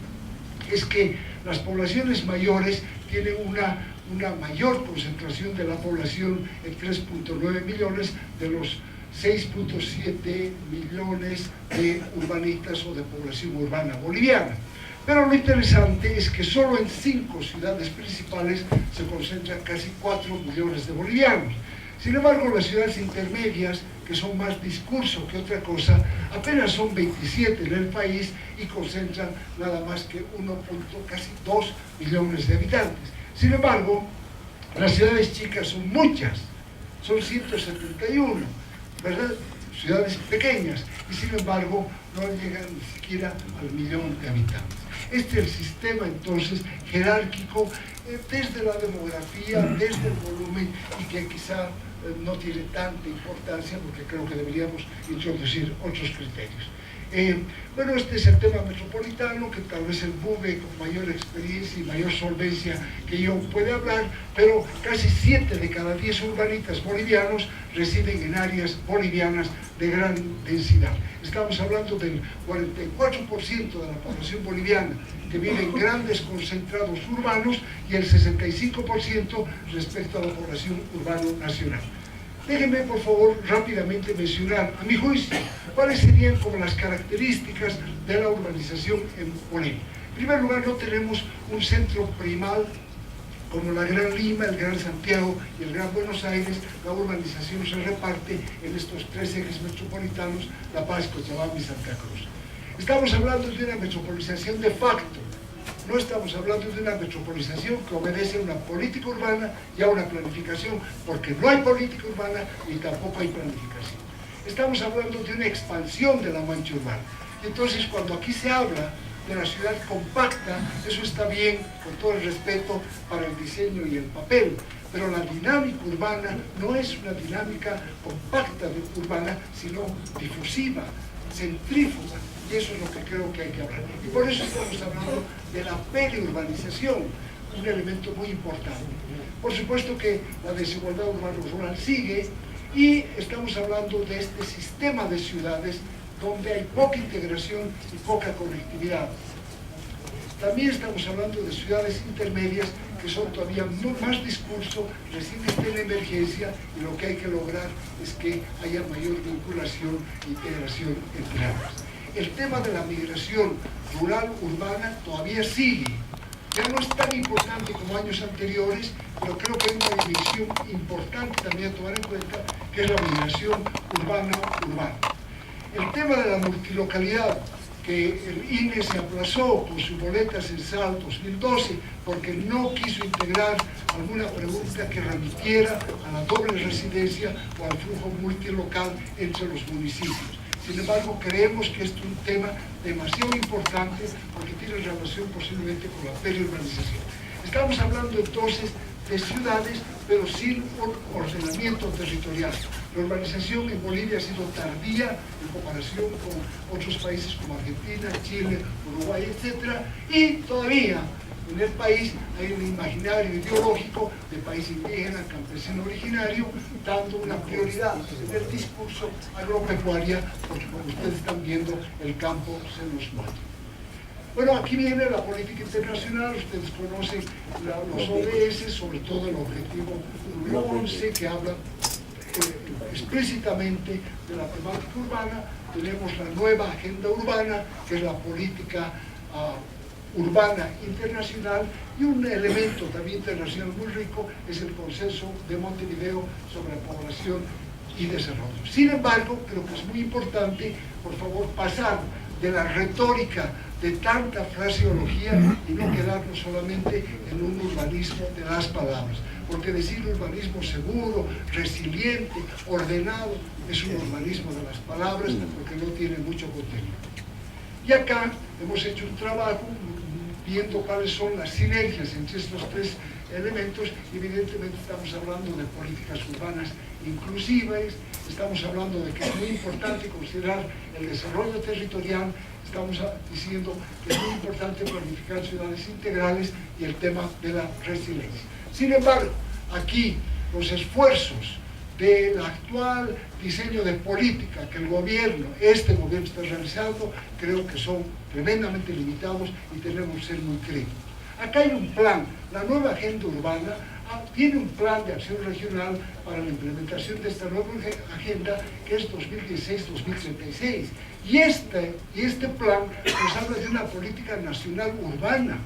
es que las poblaciones mayores tienen una mayor concentración de la población, en 3,9 millones de los 6,7 millones de urbanitas o de población urbana boliviana. Pero lo interesante es que solo en 5 ciudades principales se concentran casi 4 millones de bolivianos. Sin embargo, las ciudades intermedias, que son más discurso que otra cosa, apenas son 27 en el país y concentran nada más que casi 2 millones de habitantes. Sin embargo, las ciudades chicas son muchas, son 171, ¿verdad? Ciudades pequeñas, y sin embargo no llegan ni siquiera al 1.000.000 de habitantes. Este es el sistema entonces jerárquico desde la demografía, desde el volumen, y que quizá no tiene tanta importancia porque creo que deberíamos introducir otros criterios. Bueno, este es el tema metropolitano, que tal vez el BUVE con mayor experiencia y mayor solvencia que yo puede hablar, pero casi 7 de cada 10 urbanitas bolivianos residen en áreas bolivianas de gran densidad. Estamos hablando del 44% de la población boliviana que vive en grandes concentrados urbanos y el 65% respecto a la población urbana nacional. Déjenme, por favor, rápidamente mencionar, a mi juicio, cuáles serían como las características de la urbanización en Bolivia. En primer lugar, no tenemos un centro primal como la Gran Lima, el Gran Santiago y el Gran Buenos Aires. La urbanización se reparte en estos 3 ejes metropolitanos: La Paz, Cochabamba y Santa Cruz. Estamos hablando de una metropolización de facto. No estamos hablando de una metropolización que obedece a una política urbana y a una planificación, porque no hay política urbana ni tampoco hay planificación. Estamos hablando de una expansión de la mancha urbana. Entonces, cuando aquí se habla de la ciudad compacta, eso está bien, con todo el respeto para el diseño y el papel, pero la dinámica urbana no es una dinámica compacta urbana, sino difusiva, centrífuga. Y eso es lo que creo que hay que hablar. Y por eso estamos hablando de la periurbanización, un elemento muy importante. Por supuesto que la desigualdad urbano-rural sigue, y estamos hablando de este sistema de ciudades donde hay poca integración y poca conectividad. También estamos hablando de ciudades intermedias que son todavía más discurso, recién están en emergencia, y lo que hay que lograr es que haya mayor vinculación e integración entre ambas. El tema de la migración rural-urbana todavía sigue. Ya no es tan importante como años anteriores, pero creo que hay una dimensión importante también a tomar en cuenta, que es la migración urbana-urbana. El tema de la multilocalidad, que el INE se aplazó con su boleta censal 2012 porque no quiso integrar alguna pregunta que remitiera a la doble residencia o al flujo multilocal entre los municipios. Sin embargo, creemos que este es un tema demasiado importante porque tiene relación posiblemente con la periurbanización. Estamos hablando entonces de ciudades, pero sin un ordenamiento territorial. La urbanización en Bolivia ha sido tardía en comparación con otros países como Argentina, Chile, Uruguay, etc. Y todavía en el país hay un imaginario ideológico de país indígena, campesino originario, dando una prioridad en el discurso agropecuaria, porque como ustedes están viendo, el campo se nos muere. Bueno, aquí viene la política internacional, ustedes conocen los ODS, sobre todo el objetivo 11, que habla explícitamente de la temática urbana. Tenemos la nueva agenda urbana, que es la política urbana internacional, y un elemento también internacional muy rico es el consenso de Montevideo sobre población y desarrollo. Sin embargo, creo que es muy importante, por favor, pasar de la retórica de tanta fraseología y no quedarnos solamente en un urbanismo de las palabras, porque decir urbanismo seguro, resiliente, ordenado, es un urbanismo de las palabras porque no tiene mucho contenido. Y acá hemos hecho un trabajo viendo cuáles son las sinergias entre estos tres elementos. Evidentemente estamos hablando de políticas urbanas inclusivas, estamos hablando de que es muy importante considerar el desarrollo territorial, estamos diciendo que es muy importante planificar ciudades integrales y el tema de la resiliencia. Sin embargo, aquí los esfuerzos del actual diseño de política que el gobierno, este gobierno está realizando, creo que son tremendamente limitados y tenemos que ser muy críticos. Acá hay un plan, la nueva agenda urbana tiene un plan de acción regional para la implementación de esta nueva agenda que es 2016-2036. Y este plan nos habla de una política nacional urbana.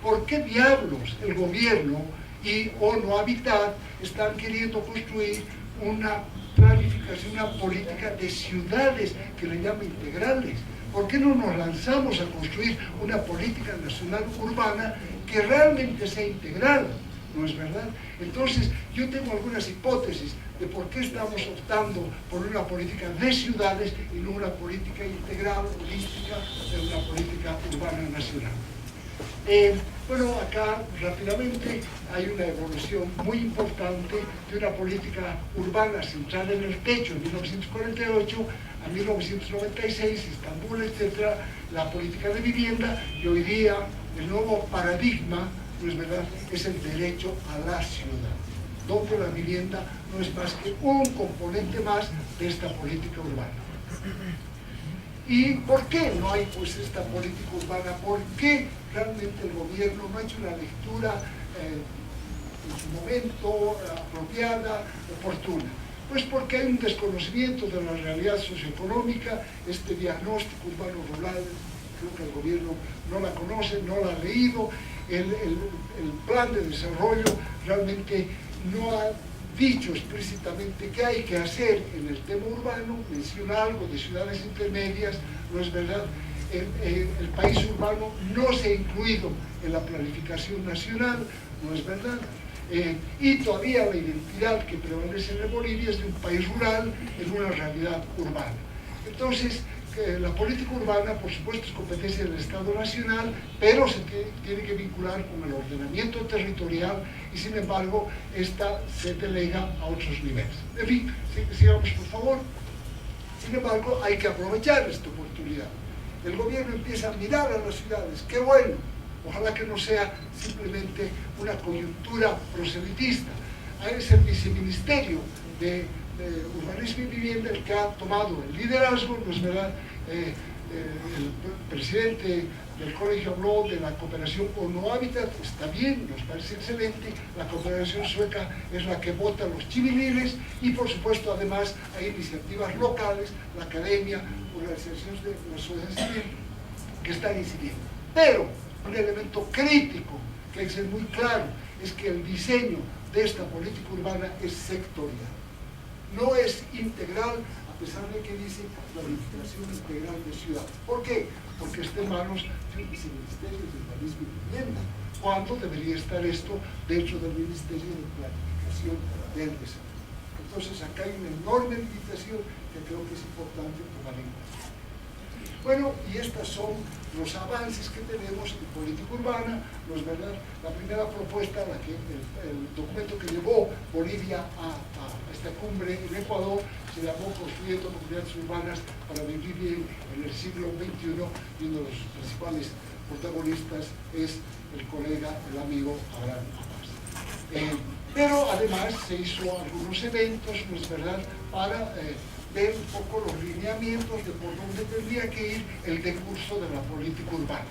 ¿Por qué diablos el gobierno y ONU Habitat están queriendo construir una planificación, una política de ciudades que le llaman integrales? ¿Por qué no nos lanzamos a construir una política nacional urbana que realmente sea integral? ¿No es verdad? Entonces, yo tengo algunas hipótesis de por qué estamos optando por una política de ciudades y no una política integral, holística, de una política urbana nacional. Bueno, acá rápidamente hay una evolución muy importante de una política urbana centrada en el techo en 1948 a 1996, Estambul, etc., la política de vivienda, y hoy día el nuevo paradigma, no es verdad, es el derecho a la ciudad, donde la vivienda no es más que un componente más de esta política urbana. ¿Y por qué no hay pues esta política urbana? ¿Por qué realmente el gobierno no ha hecho una lectura en su momento apropiada, oportuna? Pues porque hay un desconocimiento de la realidad socioeconómica, este diagnóstico urbano-rural, creo que el gobierno no la conoce, no la ha leído, el plan de desarrollo realmente no ha dicho explícitamente qué hay que hacer en el tema urbano, menciona algo de ciudades intermedias, no es verdad. El país urbano no se ha incluido en la planificación nacional, no es verdad. Y todavía la identidad que prevalece en Bolivia es de un país rural en una realidad urbana. Entonces, la política urbana, por supuesto, es competencia del Estado Nacional, pero se tiene que vincular con el ordenamiento territorial y, sin embargo, esta se delega a otros niveles. En fin, sigamos, por favor. Sin embargo, hay que aprovechar esta oportunidad. El gobierno empieza a mirar a las ciudades, ¡qué bueno! Ojalá que no sea simplemente una coyuntura proselitista. Es el viceministerio de Urbanismo y Vivienda el que ha tomado el liderazgo, ¿no es verdad? El presidente del colegio habló de la cooperación ONU Habitat, está bien, nos parece excelente. La cooperación sueca es la que vota los chivilines y, por supuesto, además hay iniciativas locales, la academia, organizaciones de la sociedad civil que están incidiendo. Pero un elemento crítico que hay que ser muy claro es que el diseño de esta política urbana es sectorial. no es integral, a pesar de que dice planificación integral de ciudad. ¿Por qué? Porque está en manos del Viceministerio de Urbanismo y Vivienda, cuando debería estar esto dentro del Ministerio de Planificación del Desarrollo. Entonces acá hay una enorme limitación que creo que es importante tomar en cuenta. Bueno, y estos son los avances que tenemos en política urbana. No es verdad, la primera propuesta, el documento que llevó Bolivia a esta cumbre en Ecuador, se llamó Construyendo Comunidades Urbanas para Vivir Bien en el siglo XXI, y uno de los principales protagonistas es el colega, el amigo Abraham Abbas. Pero además se hizo algunos eventos, ¿no es verdad?, para ver un poco los lineamientos de por dónde tendría que ir el decurso de la política urbana.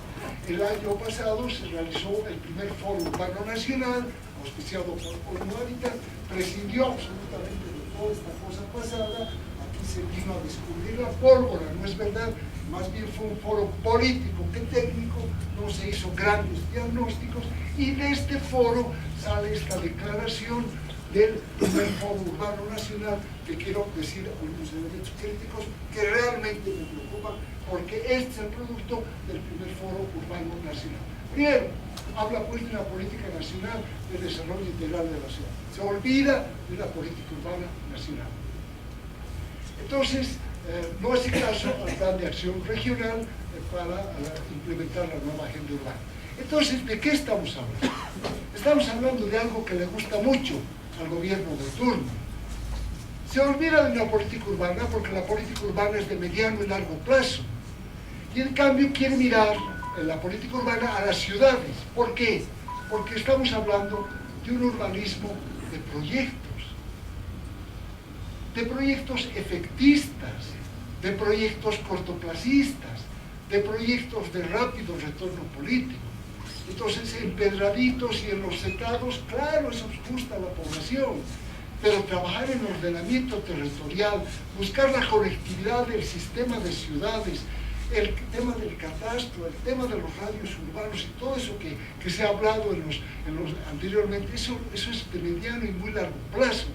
El año pasado se realizó el primer Foro Urbano Nacional, auspiciado por ONU Habitat, prescindió absolutamente de toda esta cosa pasada. Aquí se vino a descubrir la pólvora, ¿no es verdad? Más bien fue un foro político que técnico, no se hizo grandes diagnósticos, y de este foro sale esta declaración del primer Foro Urbano Nacional, que quiero decir algunos elementos críticos que realmente me preocupan, porque este es el producto del primer Foro Urbano Nacional. Primero, habla pues de una política nacional de desarrollo integral de la ciudad. Se olvida de la política urbana nacional. Entonces, no hace caso al plan de acción regional para implementar la nueva agenda urbana. Entonces, ¿de qué estamos hablando? Estamos hablando de algo que le gusta mucho al gobierno de turno. Se olvida de una política urbana porque la política urbana es de mediano y largo plazo. Y en cambio quiere mirar en la política urbana a las ciudades. ¿Por qué? Porque estamos hablando de un urbanismo de proyectos efectistas, de proyectos cortoplacistas, de proyectos de rápido retorno político. Entonces, empedraditos y en los secados, claro, eso gusta a la población, pero trabajar en ordenamiento territorial, buscar la conectividad del sistema de ciudades, el tema del catastro, el tema de los radios urbanos y todo eso que se ha hablado anteriormente, eso es de mediano y muy largo plazo.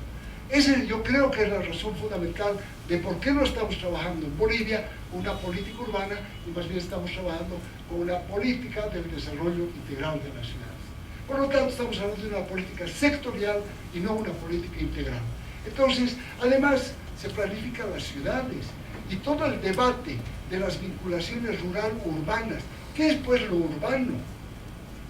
Ese yo creo que es la razón fundamental de por qué no estamos trabajando en Bolivia con una política urbana y más bien estamos trabajando con una política del desarrollo integral de las ciudades. Por lo tanto, estamos hablando de una política sectorial y no una política integral. Entonces, además, se planifican las ciudades y todo el debate de las vinculaciones rural-urbanas. ¿Qué es pues lo urbano?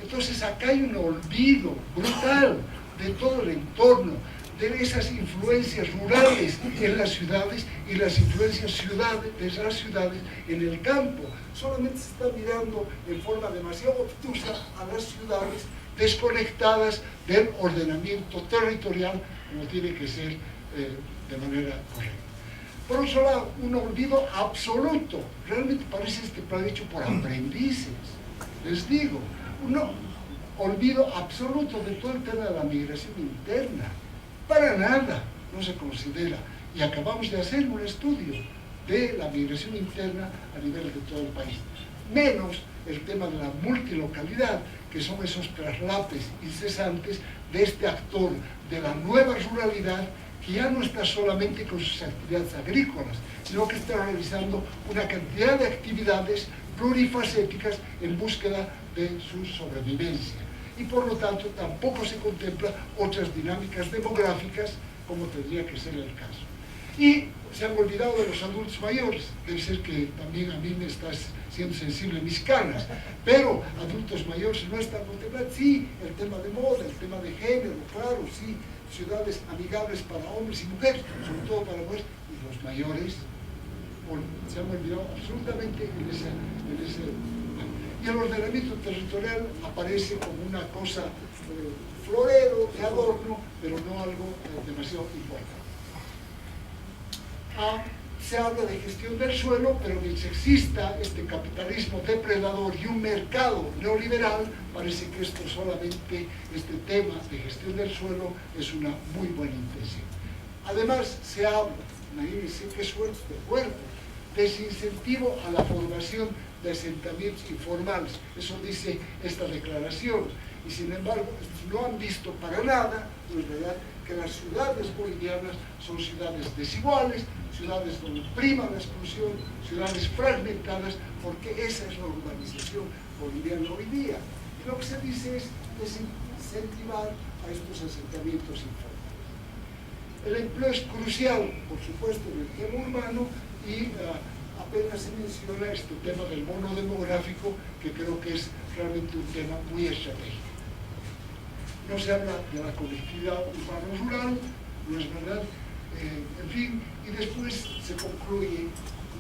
Entonces, acá hay un olvido brutal de todo el entorno, de esas influencias rurales en las ciudades y las influencias de las ciudades en el campo. Solamente se está mirando en forma demasiado obtusa a las ciudades desconectadas del ordenamiento territorial como tiene que ser de manera correcta. Por otro lado, un olvido absoluto, realmente parece este plan hecho por aprendices, les digo, un olvido absoluto de todo el tema de la migración interna. Para nada no se considera, y acabamos de hacer un estudio de la migración interna a nivel de todo el país, menos el tema de la multilocalidad, que son esos traslapes incesantes de este actor de la nueva ruralidad, que ya no está solamente con sus actividades agrícolas, sino que está realizando una cantidad de actividades plurifacéticas en búsqueda de su sobrevivencia. Y por lo tanto tampoco se contempla otras dinámicas demográficas como tendría que ser el caso. Y se han olvidado de los adultos mayores, debe ser que también a mí me está siendo sensible mis canas, pero adultos mayores no están contemplados. Sí, el tema de moda, el tema de género, claro, sí, ciudades amigables para hombres y mujeres, sobre todo para mujeres, y los mayores se han olvidado absolutamente en ese y el ordenamiento territorial aparece como una cosa florero, de adorno, pero no algo demasiado importante. Se habla de gestión del suelo, pero mientras exista este capitalismo depredador y un mercado neoliberal, parece que esto solamente, este tema de gestión del suelo, es una muy buena intención. Además, se habla, imagínense qué suerte de fuerte, desincentivo a la formación de asentamientos informales. Eso dice esta declaración. Y sin embargo, no han visto para nada, no es verdad, que las ciudades bolivianas son ciudades desiguales, ciudades donde prima la exclusión, ciudades fragmentadas, porque esa es la urbanización boliviana hoy día. Y lo que se dice es desincentivar a estos asentamientos informales. El empleo es crucial, por supuesto, en el tema urbano, y apenas se menciona este tema del bono demográfico, que creo que es realmente un tema muy estratégico. No se habla de la conectividad urbano-rural, no es verdad, en fin, y después se concluye,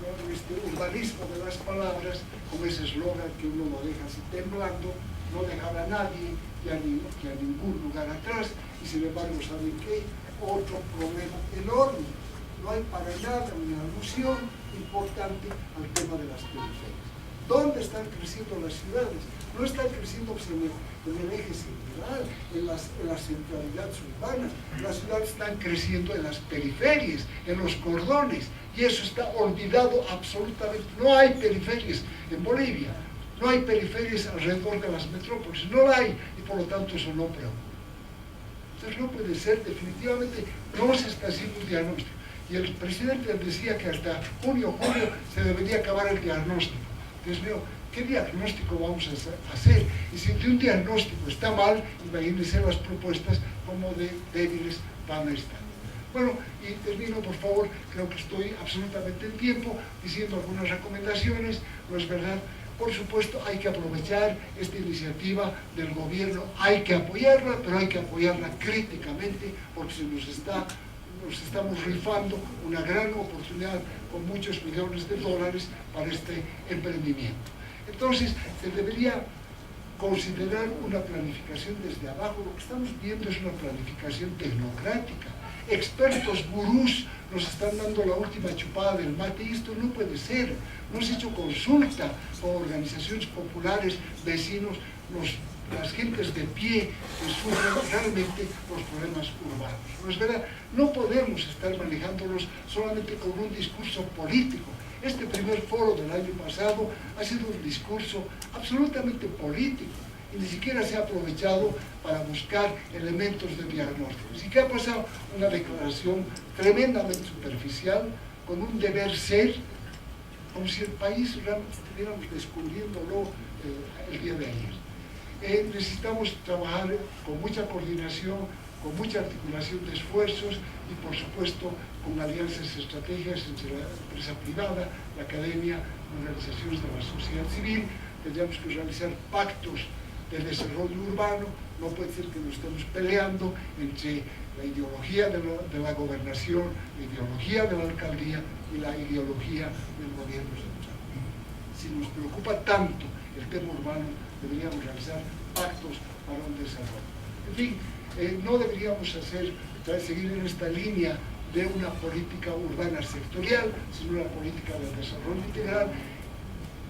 ¿no?, este urbanismo de las palabras, con ese eslogan que uno lo deja así temblando: no dejar a nadie y a ningún lugar atrás. Y sin embargo, ¿saben qué? Otro problema enorme. No hay para nada una alusión importante al tema de las periferias. ¿Dónde están creciendo las ciudades? No están creciendo en el eje central, en las centralidades urbanas. Las ciudades están creciendo en las periferias, en los cordones, y eso está olvidado absolutamente. No hay periferias en Bolivia, no hay periferias alrededor de las metrópolis, no la hay, y por lo tanto eso no preocupa. Entonces no puede ser, definitivamente no se está haciendo un diagnóstico. Y el presidente decía que hasta junio, julio se debería acabar el diagnóstico. Dios mío, ¿qué diagnóstico vamos a hacer? Y si un diagnóstico está mal, imagínense las propuestas como de débiles van a estar. Bueno, y termino, por favor, creo que estoy absolutamente en tiempo, diciendo algunas recomendaciones. No es verdad, por supuesto, hay que aprovechar esta iniciativa del gobierno, hay que apoyarla, pero hay que apoyarla críticamente, porque nos estamos rifando una gran oportunidad con muchos millones de dólares para este emprendimiento. Entonces, se debería considerar una planificación desde abajo. Lo que estamos viendo es una planificación tecnocrática. Expertos gurús nos están dando la última chupada del mate, y esto no puede ser. No se ha hecho consulta con organizaciones populares, vecinos, las gentes de pie que sufren realmente los problemas urbanos. ¿No es verdad? No podemos estar manejándolos solamente con un discurso político. Este primer foro del año pasado ha sido un discurso absolutamente político, y ni siquiera se ha aprovechado para buscar elementos de diagnóstico. Así que ha pasado una declaración tremendamente superficial, con un deber ser, como si el país realmente estuviéramos descubriéndolo el día de ayer. Necesitamos trabajar con mucha coordinación, con mucha articulación de esfuerzos, y por supuesto con alianzas estratégicas entre la empresa privada, la academia, organizaciones de la sociedad civil. Tendríamos que realizar pactos de desarrollo urbano. No puede ser que nos estemos peleando entre la ideología de la gobernación, la ideología de la alcaldía y la ideología del gobierno central. Si nos preocupa tanto el tema urbano, deberíamos realizar pactos para un desarrollo. En fin, no deberíamos seguir en esta línea de una política urbana sectorial, sino una política de desarrollo integral.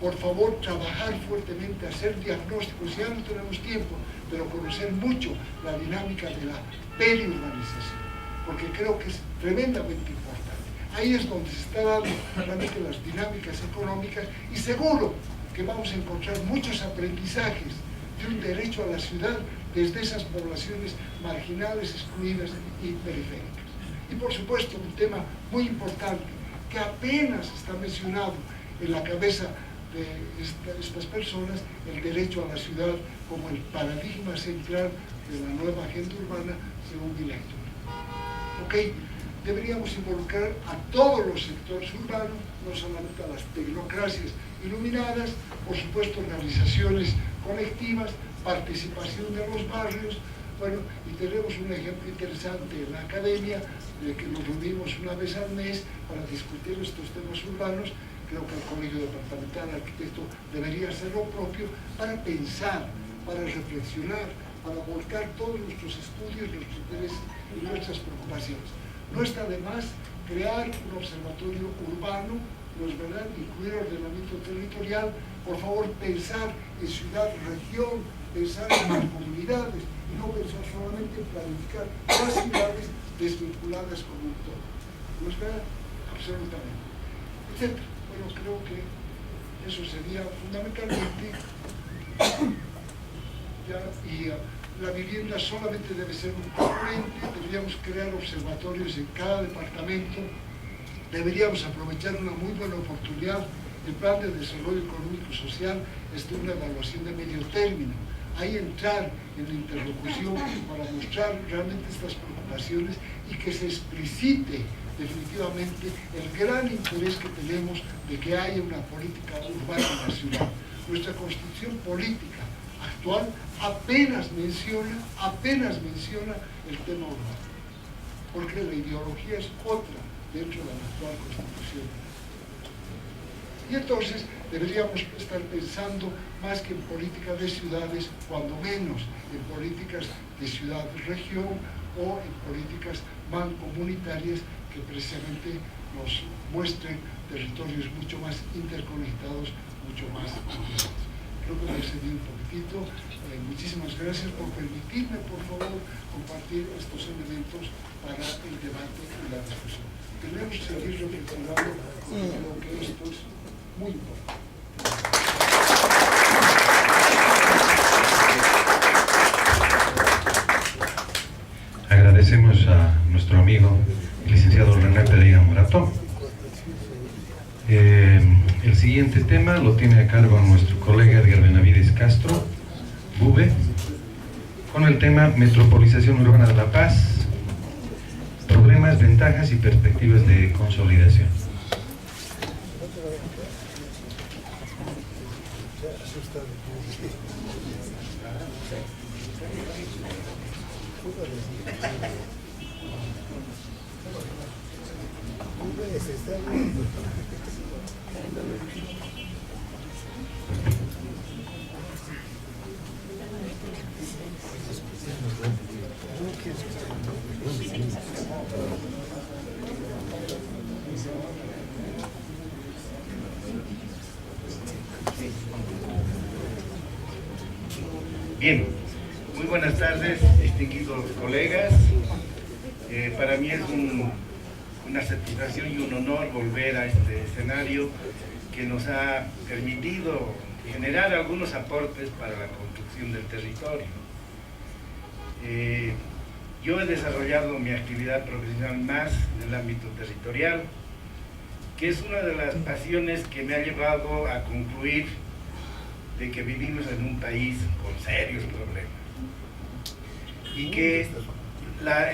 Por favor, trabajar fuertemente, hacer diagnósticos. Ya no tenemos tiempo, pero conocer mucho la dinámica de la periurbanización, porque creo que es tremendamente importante. Ahí es donde se está dando realmente las dinámicas económicas, y seguro que vamos a encontrar muchos aprendizajes de un derecho a la ciudad desde esas poblaciones marginales, excluidas y periféricas. Y por supuesto, un tema muy importante que apenas está mencionado en la cabeza de estas personas, el derecho a la ciudad como el paradigma central de la nueva agenda urbana según mi lectura. ¿Ok? Deberíamos involucrar a todos los sectores urbanos, no solamente a las tecnocracias iluminadas, por supuesto organizaciones colectivas, participación de los barrios. Bueno, y tenemos un ejemplo interesante en la academia, de que nos reunimos una vez al mes para discutir estos temas urbanos. Creo que el Colegio Departamental de Arquitectos debería hacer lo propio, para pensar, para reflexionar, para volcar todos nuestros estudios, nuestros intereses y nuestras preocupaciones. No está de más crear un observatorio urbano, ¿no es verdad?, incluir ordenamiento territorial. Por favor, pensar en ciudad, región, pensar en las comunidades, y no pensar solamente en planificar las ciudades desvinculadas con un todo. ¿No es verdad? Absolutamente. Etcétera. Bueno, creo que eso sería fundamentalmente. Y la vivienda solamente debe ser un componente, deberíamos crear observatorios en cada departamento, deberíamos aprovechar una muy buena oportunidad. El Plan de Desarrollo Económico y Social es de una evaluación de medio término. Ahí entrar en la interlocución para mostrar realmente estas preocupaciones y que se explicite definitivamente el gran interés que tenemos de que haya una política urbana nacional. Nuestra constitución política actual apenas menciona el tema urbano, porque la ideología es otra dentro de la actual constitución. Y entonces deberíamos estar pensando más que en políticas de ciudades, cuando menos en políticas de ciudad-región o en políticas mancomunitarias que precisamente nos muestren territorios mucho más interconectados, mucho más ampliados. Creo que me he excedido un poquitito. Muchísimas gracias por permitirme, por favor, compartir estos elementos para el debate y la discusión. Tenemos que seguir reflexionando, porque creo que esto es muy importante. Agradecemos a nuestro amigo, el licenciado René Pereira Morató. El siguiente tema lo tiene a cargo nuestro colega Edgar Benavides Castro, BUVE, con el tema Metropolización Urbana de La Paz, problemas, ventajas y perspectivas de consolidación. Bien, muy buenas tardes, distinguidos colegas. Para mí es una satisfacción y un honor volver a este escenario que nos ha permitido generar algunos aportes para la construcción del territorio. Yo he desarrollado mi actividad profesional más en el ámbito territorial, que es una de las pasiones que me ha llevado a concluir de que vivimos en un país con serios problemas y que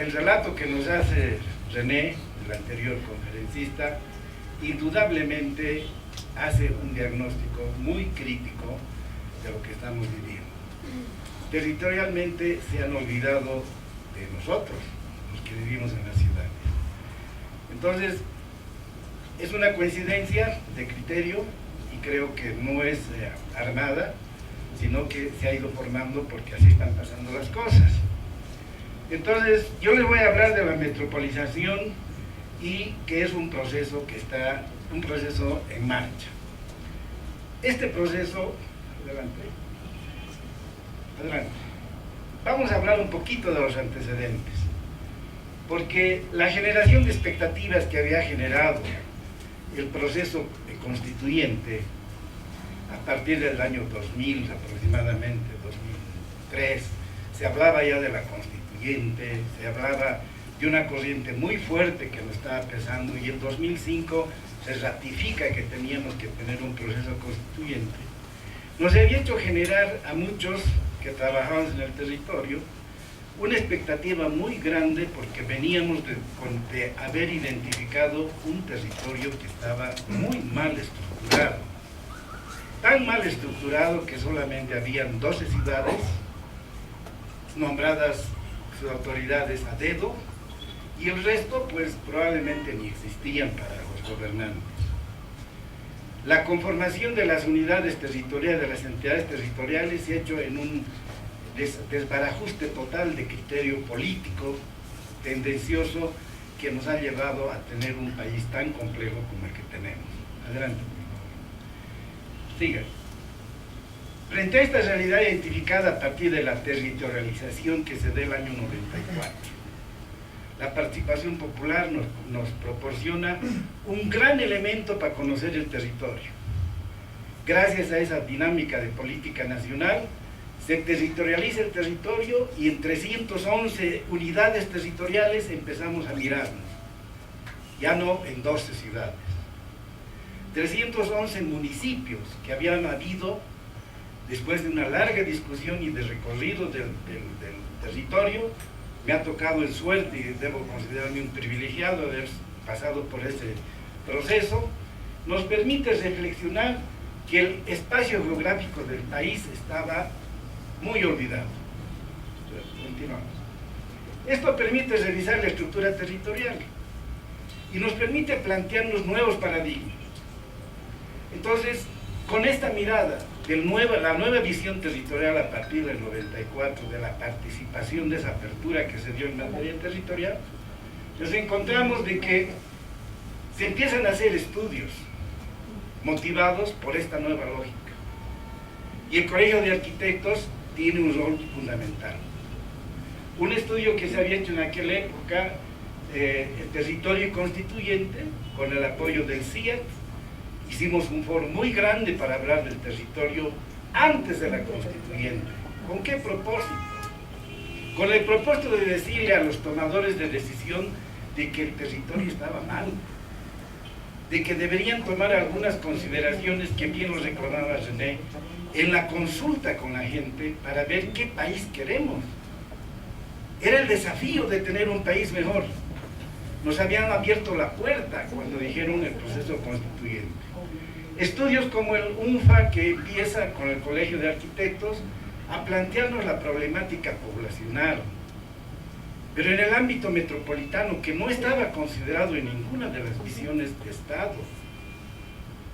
el relato que nos hace René, el anterior conferencista, indudablemente hace un diagnóstico muy crítico de lo que estamos viviendo. Territorialmente se han olvidado de nosotros, los que vivimos en las ciudades. Entonces, es una coincidencia de criterio y creo que no es armada, sino que se ha ido formando porque así están pasando las cosas. Entonces, yo les voy a hablar de la metropolización y que es un proceso que está, un proceso en marcha. Este proceso, adelante. Vamos a hablar un poquito de los antecedentes, porque la generación de expectativas que había generado el proceso constituyente a partir del año 2000, aproximadamente 2003, se hablaba ya de la constituyente, se hablaba de una corriente muy fuerte que nos estaba pesando, y en 2005 se ratifica que teníamos que tener un proceso constituyente. Nos había hecho generar a muchos que trabajamos en el territorio una expectativa muy grande, porque veníamos de haber identificado un territorio que estaba muy mal estructurado, tan mal estructurado que solamente habían 12 ciudades nombradas sus autoridades a dedo, y el resto pues probablemente ni existían para los gobernantes. La conformación de las unidades territoriales, de las entidades territoriales, se ha hecho en un desbarajuste total de criterio político, tendencioso, que nos ha llevado a tener un país tan complejo como el que tenemos. Adelante, por favor. Siga. Frente a esta realidad identificada a partir de la territorialización que se da el año 94, la participación popular nos proporciona un gran elemento para conocer el territorio. Gracias a esa dinámica de política nacional, se territorializa el territorio y en 311 unidades territoriales empezamos a mirarnos, ya no en 12 ciudades. 311 municipios que habían habido después de una larga discusión y de recorrido del territorio. Me ha tocado en suerte y debo considerarme un privilegiado haber pasado por ese proceso. Nos permite reflexionar que el espacio geográfico del país estaba muy olvidado. Continuamos. Esto permite revisar la estructura territorial y nos permite plantearnos nuevos paradigmas. Entonces, con esta mirada de la nueva visión territorial a partir del 94, de la participación de esa apertura que se dio en materia territorial, nos encontramos de que se empiezan a hacer estudios motivados por esta nueva lógica. Y el Colegio de Arquitectos tiene un rol fundamental. Un estudio que se había hecho en aquella época, el territorio constituyente, con el apoyo del CIAT, hicimos un foro muy grande para hablar del territorio antes de la constituyente. ¿Con qué propósito? Con el propósito de decirle a los tomadores de decisión de que el territorio estaba mal, de que deberían tomar algunas consideraciones que bien lo reclamaba René, en la consulta con la gente para ver qué país queremos. Era el desafío de tener un país mejor. Nos habían abierto la puerta cuando dijeron el proceso constituyente. Estudios como el UNFA, que empieza con el Colegio de Arquitectos a plantearnos la problemática poblacional, pero en el ámbito metropolitano, que no estaba considerado en ninguna de las visiones de Estado.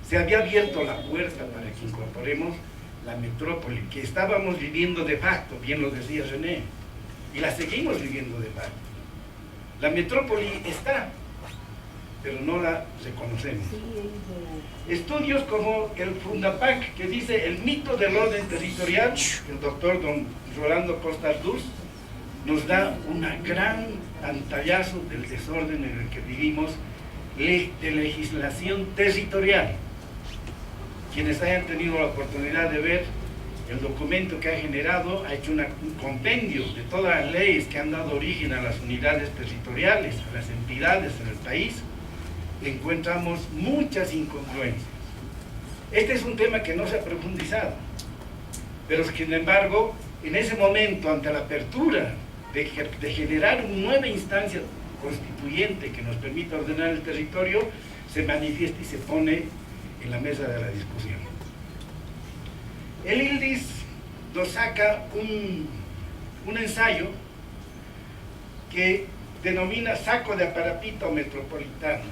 Se había abierto la puerta para que incorporemos la metrópoli, que estábamos viviendo de facto, bien lo decía René, y la seguimos viviendo de facto. La metrópoli está, pero no la reconocemos. Estudios como el Fundapac, que dice el mito del orden territorial, el doctor don Rolando Costa Arduz, nos da una gran pantallazo del desorden en el que vivimos, de legislación territorial. Quienes hayan tenido la oportunidad de ver el documento que ha generado, ha hecho un compendio de todas las leyes que han dado origen a las unidades territoriales, a las entidades en el país. Encontramos muchas incongruencias. Este es un tema que no se ha profundizado, pero sin embargo, en ese momento, ante la apertura de generar una nueva instancia constituyente que nos permita ordenar el territorio, se manifiesta y se pone en la mesa de la discusión. El ILDIS nos saca un ensayo que denomina Saco de Aparapito Metropolitano,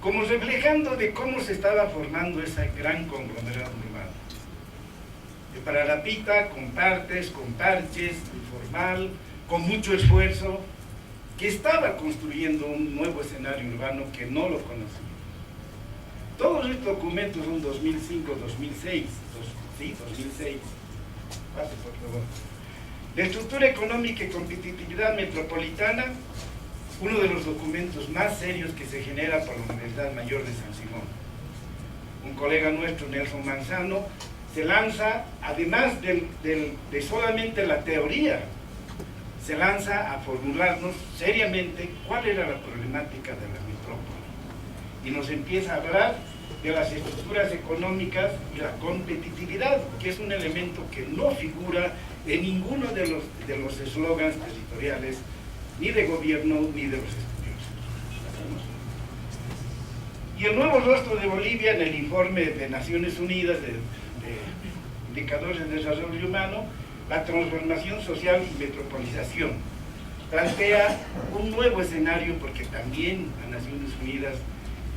como reflejando de cómo se estaba formando ese gran conglomerado urbano. De Pararapita, con partes, con parches, informal, con mucho esfuerzo, que estaba construyendo un nuevo escenario urbano que no lo conocía. Todos estos documentos son 2005, 2006, sí, 2006. Pase, por favor. La estructura económica y competitividad metropolitana, uno de los documentos más serios que se genera por la Universidad Mayor de San Simón. Un colega nuestro, Nelson Manzano, se lanza, además de solamente la teoría, se lanza a formularnos seriamente cuál era la problemática de la metrópoli. Y nos empieza a hablar de las estructuras económicas y la competitividad, que es un elemento que no figura en ninguno de los eslogans territoriales, ni de gobierno, ni de los estudiosos. Y el nuevo rostro de Bolivia, en el informe de Naciones Unidas de Indicadores de Desarrollo Humano, la transformación social y metropolización, plantea un nuevo escenario porque también a Naciones Unidas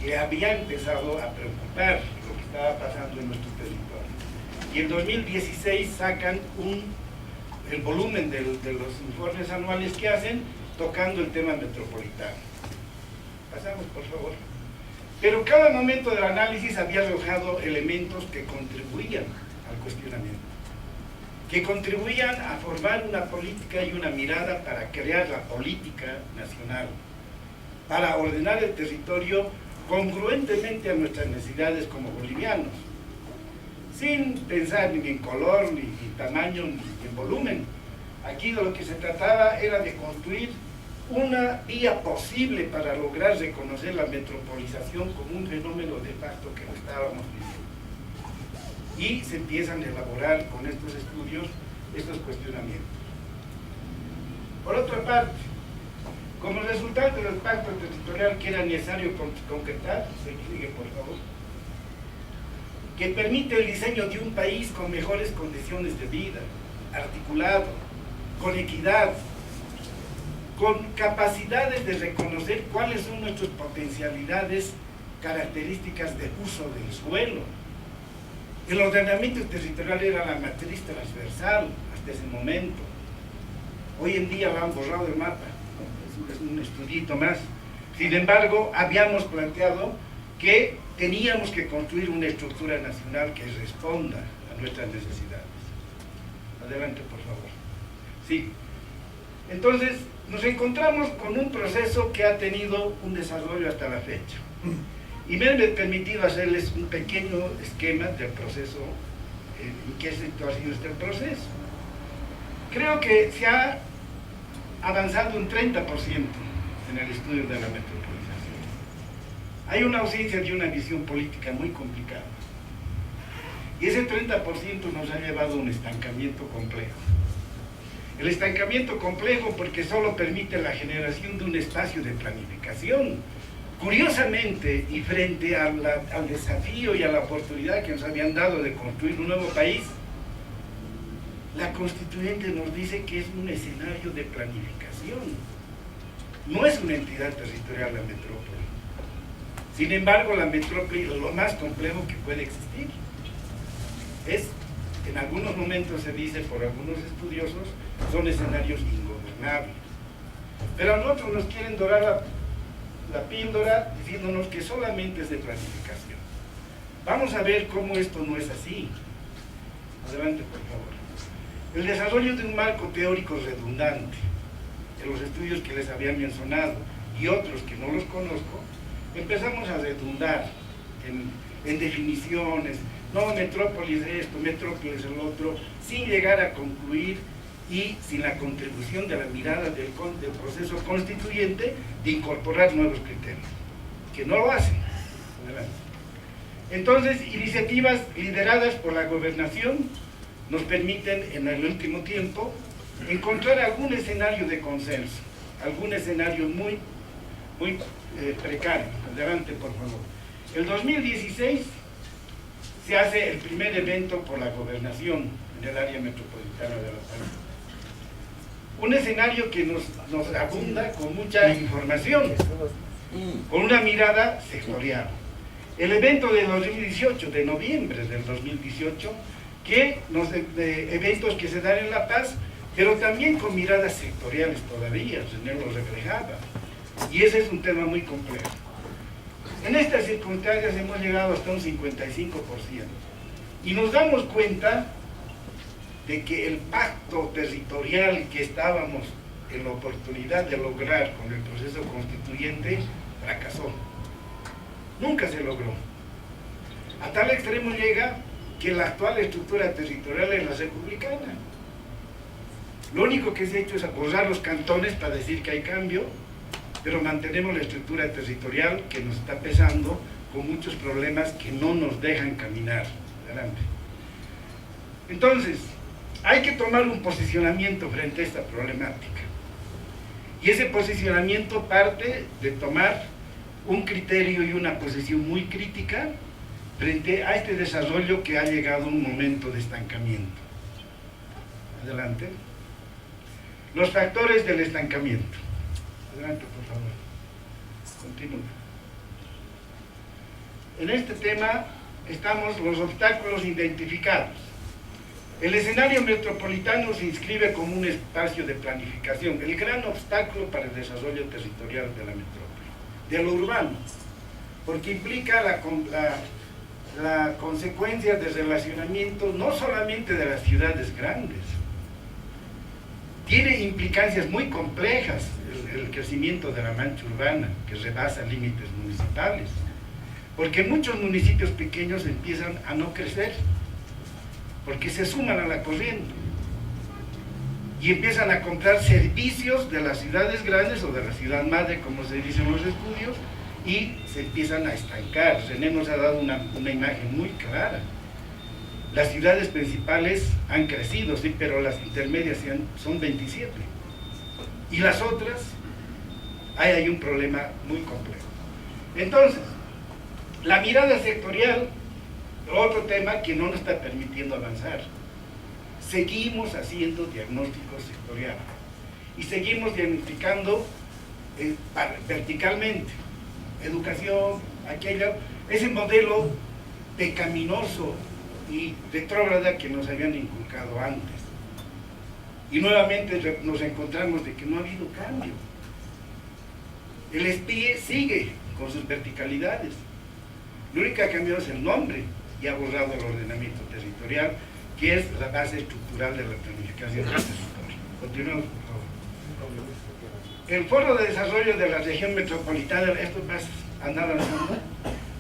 le había empezado a preocupar lo que estaba pasando en nuestro territorio. Y en 2016 sacan el volumen de los informes anuales que hacen, tocando el tema metropolitano. Pasamos, por favor. Pero cada momento del análisis había arrojado elementos que contribuían al cuestionamiento, que contribuían a formar una política y una mirada para crear la política nacional, para ordenar el territorio congruentemente a nuestras necesidades como bolivianos. sin pensar ni en color, ni en tamaño, ni en volumen. Aquí de lo que se trataba era de construir una vía posible para lograr reconocer la metropolización como un fenómeno de facto que lo estábamos viviendo. Y se empiezan a elaborar con estos estudios estos cuestionamientos. Por otra parte, como resultado del pacto territorial que era necesario concretar, sigue por favor, que permite el diseño de un país con mejores condiciones de vida, articulado, con equidad, con capacidades de reconocer cuáles son nuestras potencialidades, características de uso del suelo. El ordenamiento territorial era la matriz transversal hasta ese momento. Hoy en día lo han borrado del mapa, es un estudiito más. Sin embargo, habíamos planteado que teníamos que construir una estructura nacional que responda a nuestras necesidades. Adelante, por favor. Sí. Entonces, nos encontramos con un proceso que ha tenido un desarrollo hasta la fecha. Y me he permitido hacerles un pequeño esquema del proceso, en qué situación está el proceso. Creo que se ha avanzado un 30% en el estudio de la metropolización. Hay una ausencia de una visión política muy complicada. Y ese 30% nos ha llevado a un estancamiento complejo. El estancamiento complejo porque solo permite la generación de un espacio de planificación. Curiosamente, y frente al desafío y a la oportunidad que nos habían dado de construir un nuevo país, la constituyente nos dice que es un escenario de planificación. No es una entidad territorial la metrópoli. Sin embargo, la metrópoli es lo más complejo que puede existir. En algunos momentos se dice por algunos estudiosos, son escenarios ingobernables. Pero a nosotros nos quieren dorar la píldora diciéndonos que solamente es de planificación. Vamos a ver cómo esto no es así. Adelante, por favor. El desarrollo de un marco teórico redundante, en los estudios que les había mencionado y otros que no los conozco, empezamos a redundar en definiciones, no, metrópolis esto, metrópolis el otro, sin llegar a concluir y sin la contribución de la mirada del proceso constituyente de incorporar nuevos criterios, que no lo hacen. Adelante. Entonces, iniciativas lideradas por la gobernación nos permiten en el último tiempo encontrar algún escenario de consenso, algún escenario muy precario. Adelante, por favor. El 2016 se hace el primer evento por la gobernación en el área metropolitana de La Paz. Un escenario que nos abunda con mucha información, con una mirada sectorial. El evento de 2018, de noviembre del 2018, eventos que se dan en La Paz, pero también con miradas sectoriales todavía, René lo reflejaba. Y ese es un tema muy complejo. En estas circunstancias hemos llegado hasta un 55%. Y nos damos cuenta de que el pacto territorial que estábamos en la oportunidad de lograr con el proceso constituyente fracasó. Nunca se logró. A tal extremo llega que la actual estructura territorial es la republicana. Lo único que se ha hecho es borrar los cantones para decir que hay cambio, pero mantenemos la estructura territorial que nos está pesando con muchos problemas que no nos dejan caminar. Adelante. Entonces, hay que tomar un posicionamiento frente a esta problemática. Y ese posicionamiento parte de tomar un criterio y una posición muy crítica frente a este desarrollo que ha llegado a un momento de estancamiento. Adelante. Los factores del estancamiento. Adelante, por favor. Continúa. En este tema estamos los obstáculos identificados. El escenario metropolitano se inscribe como un espacio de planificación, el gran obstáculo para el desarrollo territorial de la metrópoli, de lo urbano, porque implica la consecuencia de relacionamiento no solamente de las ciudades grandes, tiene implicancias muy complejas el crecimiento de la mancha urbana que rebasa límites municipales, porque muchos municipios pequeños empiezan a no crecer porque se suman a la corriente y empiezan a comprar servicios de las ciudades grandes o de la ciudad madre, como se dice en los estudios, y se empiezan a estancar. René nos ha dado una imagen muy clara. Las ciudades principales han crecido, sí, pero las intermedias son 27. Y las otras, hay un problema muy complejo. Entonces, la mirada sectorial, otro tema que no nos está permitiendo avanzar. Seguimos haciendo diagnóstico sectorial y seguimos diagnosticando verticalmente. Educación, aquello, ese modelo pecaminoso y retrógrada que nos habían inculcado antes. Y nuevamente nos encontramos de que no ha habido cambio. El SPIE sigue con sus verticalidades. Lo único que ha cambiado es el nombre y ha borrado el ordenamiento territorial, que es la base estructural de la planificación territorial. Continuamos, por favor. El Foro de Desarrollo de la Región Metropolitana, esto va a andar avanzando,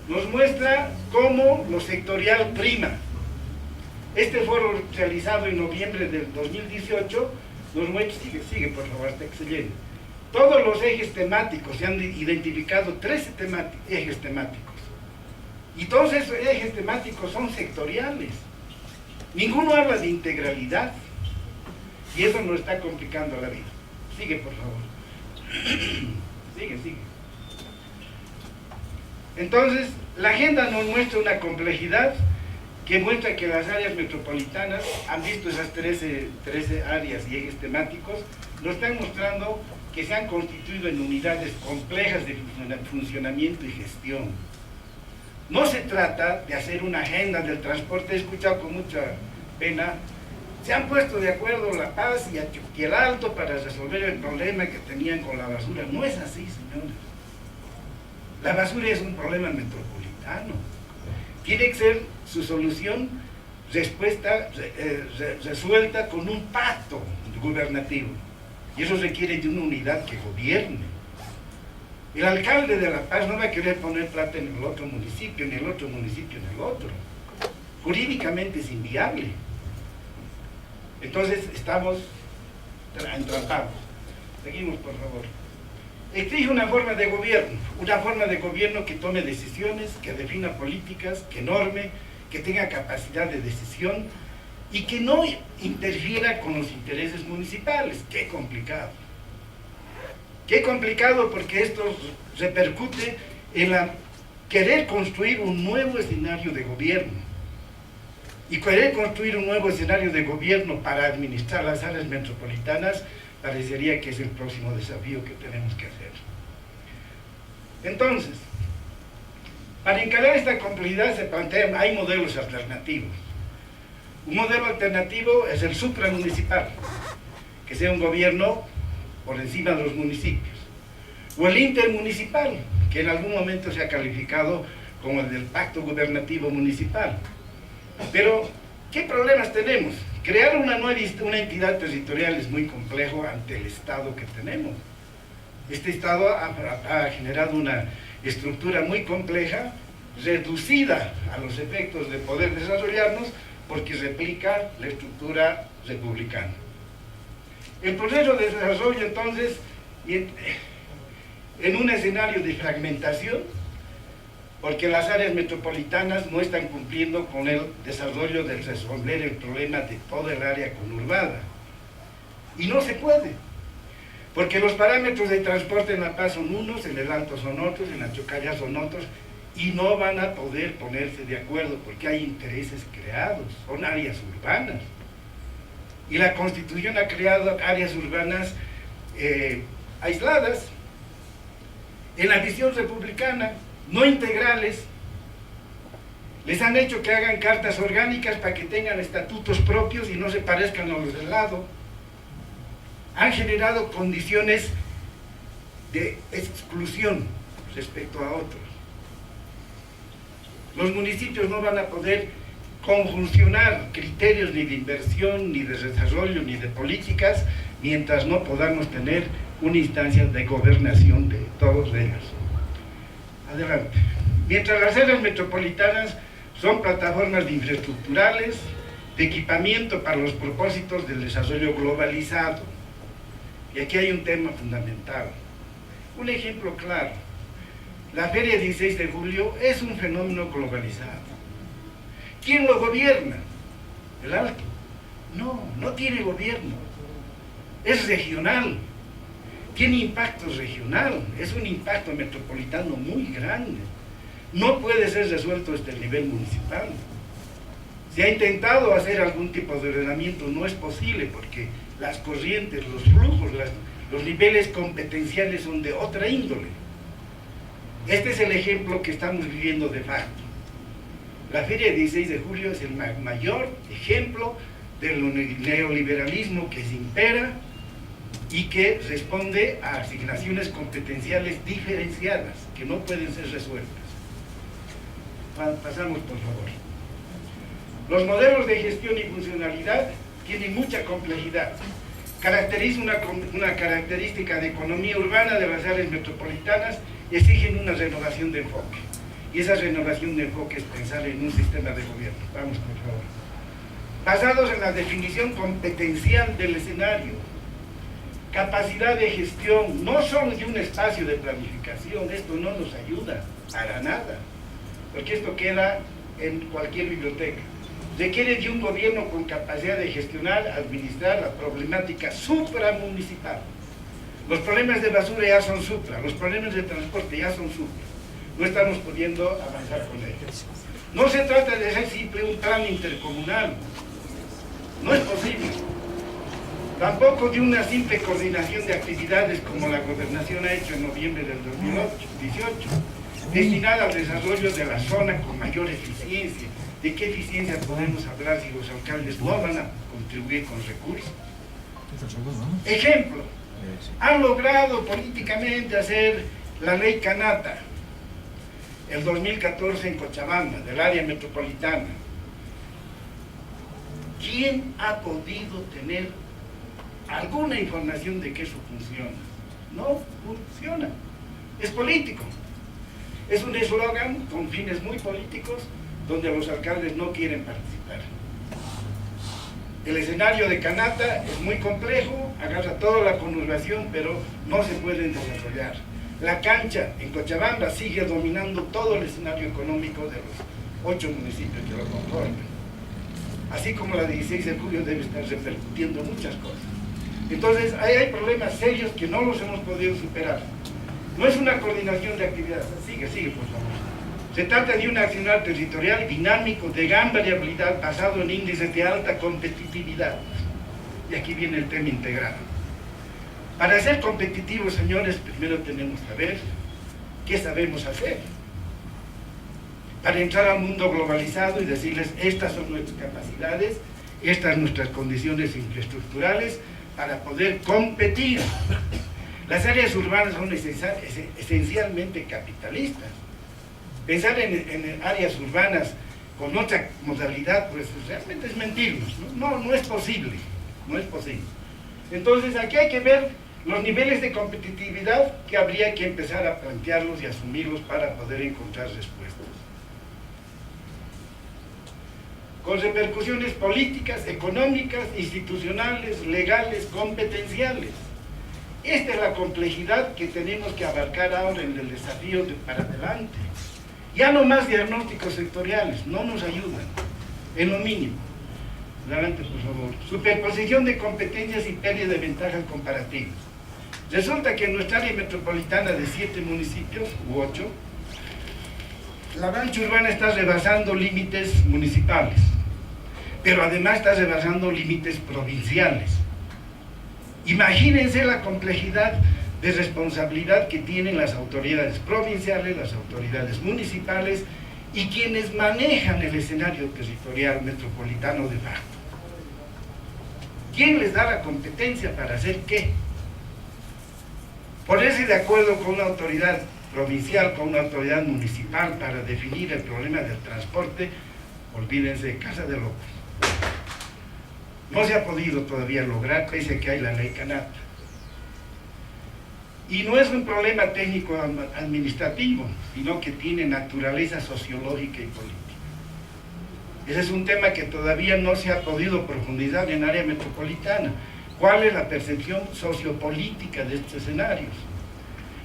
nos muestra cómo lo sectorial prima. Este foro realizado en noviembre del 2018 nos muestra, sigue por favor hasta que se llene. Todos los ejes temáticos, se han identificado 13 ejes temáticos. Y todos esos ejes temáticos son sectoriales. Ninguno habla de integralidad. Y eso nos está complicando la vida. Sigue, por favor. Sigue. Entonces, la agenda nos muestra una complejidad que muestra que las áreas metropolitanas, han visto esas 13 áreas y ejes temáticos, nos están mostrando que se han constituido en unidades complejas de funcionamiento y gestión. No se trata de hacer una agenda del transporte. He escuchado con mucha pena, se han puesto de acuerdo La Paz y el Alto para resolver el problema que tenían con la basura. No es así, señores. La basura es un problema metropolitano. Tiene que ser su solución resuelta con un pacto gubernativo. Y eso requiere de una unidad que gobierne. El alcalde de La Paz no va a querer poner plata en el otro municipio, ni el otro municipio en el otro. Jurídicamente es inviable. Entonces estamos entrampados. Seguimos, por favor. Exige una forma de gobierno que tome decisiones, que defina políticas, que norme, que tenga capacidad de decisión y que no interfiera con los intereses municipales. ¡Qué complicado! ¡Qué complicado! Porque esto repercute en querer construir un nuevo escenario de gobierno. Y querer construir un nuevo escenario de gobierno para administrar las áreas metropolitanas parecería que es el próximo desafío que tenemos que hacer. Entonces, para encarar esta complejidad se plantean, hay modelos alternativos. Un modelo alternativo es el supramunicipal, que sea un gobierno por encima de los municipios. O el intermunicipal, que en algún momento se ha calificado como el del pacto gubernativo municipal. Pero, ¿qué problemas tenemos? Crear una entidad territorial es muy complejo ante el Estado que tenemos. Este Estado ha generado una estructura muy compleja, reducida a los efectos de poder desarrollarnos, porque replica la estructura republicana. El proceso de desarrollo, entonces, en un escenario de fragmentación, porque las áreas metropolitanas no están cumpliendo con el desarrollo de resolver el problema de toda el área conurbada. Y no se puede, porque los parámetros de transporte en La Paz son unos, en el Alto son otros, en la Chocalla son otros, y no van a poder ponerse de acuerdo porque hay intereses creados, son áreas urbanas. Y la Constitución ha creado áreas urbanas aisladas, en la visión republicana, no integrales. Les han hecho que hagan cartas orgánicas para que tengan estatutos propios y no se parezcan a los del lado. Han generado condiciones de exclusión respecto a otros. Los municipios no van a poder conjuncionar criterios ni de inversión, ni de desarrollo, ni de políticas, mientras no podamos tener una instancia de gobernación de todos ellos. Adelante. Mientras las áreas metropolitanas son plataformas de infraestructurales, de equipamiento para los propósitos del desarrollo globalizado. Y aquí hay un tema fundamental. Un ejemplo claro. La Feria 16 de Julio es un fenómeno globalizado. ¿Quién lo gobierna? ¿El Alto? No, no tiene gobierno. Es regional. Tiene impacto regional. Es un impacto metropolitano muy grande. No puede ser resuelto desde el nivel municipal. Se ha intentado hacer algún tipo de ordenamiento, no es posible porque las corrientes, los flujos, los niveles competenciales son de otra índole. Este es el ejemplo que estamos viviendo de facto. La Feria del 16 de Julio es el mayor ejemplo del neoliberalismo que se impera y que responde a asignaciones competenciales diferenciadas que no pueden ser resueltas. Pasamos, por favor. Los modelos de gestión y funcionalidad tienen mucha complejidad. Caracteriza una característica de economía urbana de las áreas metropolitanas, exigen una renovación de enfoque. Y esa renovación de enfoque es pensar en un sistema de gobierno. Vamos, por favor. Basados en la definición competencial del escenario, capacidad de gestión, no solo de un espacio de planificación, esto no nos ayuda para nada, porque esto queda en cualquier biblioteca. Requiere de un gobierno con capacidad de gestionar, administrar la problemática supramunicipal. Los problemas de basura ya son supra, los problemas de transporte ya son supra. No estamos pudiendo avanzar con ellos. No se trata de hacer simple un plan intercomunal, no es posible. Tampoco de una simple coordinación de actividades como la gobernación ha hecho en noviembre del 2018, destinada al desarrollo de la zona con mayor eficiencia. ¿De qué eficiencia podemos hablar si los alcaldes no van a contribuir con recursos? Ejemplo, han logrado políticamente hacer la ley Canata, el 2014 en Cochabamba, del área metropolitana. ¿Quién ha podido tener alguna información de que eso funciona? No funciona. Es político. Es un eslogan con fines muy políticos donde los alcaldes no quieren participar. El escenario de Canata es muy complejo, agarra toda la conurbación, pero no se pueden desarrollar. La cancha en Cochabamba sigue dominando todo el escenario económico de los 8 municipios que lo conforman. Así como la 16 de julio debe estar repercutiendo muchas cosas. Entonces, ahí hay problemas serios que no los hemos podido superar. No es una coordinación de actividades. Sigue, por favor. Se trata de un accionar territorial dinámico de gran variabilidad basado en índices de alta competitividad. Y aquí viene el tema integrado. Para ser competitivos, señores, primero tenemos que saber qué sabemos hacer. Para entrar al mundo globalizado y decirles, estas son nuestras capacidades, estas son nuestras condiciones infraestructurales para poder competir. Las áreas urbanas son esencialmente capitalistas. Pensar en áreas urbanas con otra modalidad, pues realmente es mentirnos, ¿no? No es posible, no es posible. Entonces aquí hay que ver los niveles de competitividad que habría que empezar a plantearlos y asumirlos para poder encontrar respuestas. Con repercusiones políticas, económicas, institucionales, legales, competenciales. Esta es la complejidad que tenemos que abarcar ahora en el desafío para adelante. Ya no más diagnósticos sectoriales, no nos ayudan, en lo mínimo. Adelante, por favor. Superposición de competencias y pérdida de ventajas comparativas. Resulta que en nuestra área metropolitana de 7 municipios, u 8, la mancha urbana está rebasando límites municipales, pero además está rebasando límites provinciales. Imagínense la complejidad de responsabilidad que tienen las autoridades provinciales, las autoridades municipales y quienes manejan el escenario territorial metropolitano de facto. ¿Quién les da la competencia para hacer qué? Ponerse de acuerdo con una autoridad provincial, con una autoridad municipal para definir el problema del transporte, olvídense de casa de locos. No se ha podido todavía lograr, pese a que hay la ley Canata. Y no es un problema técnico administrativo, sino que tiene naturaleza sociológica y política. Ese es un tema que todavía no se ha podido profundizar en área metropolitana. ¿Cuál es la percepción sociopolítica de estos escenarios?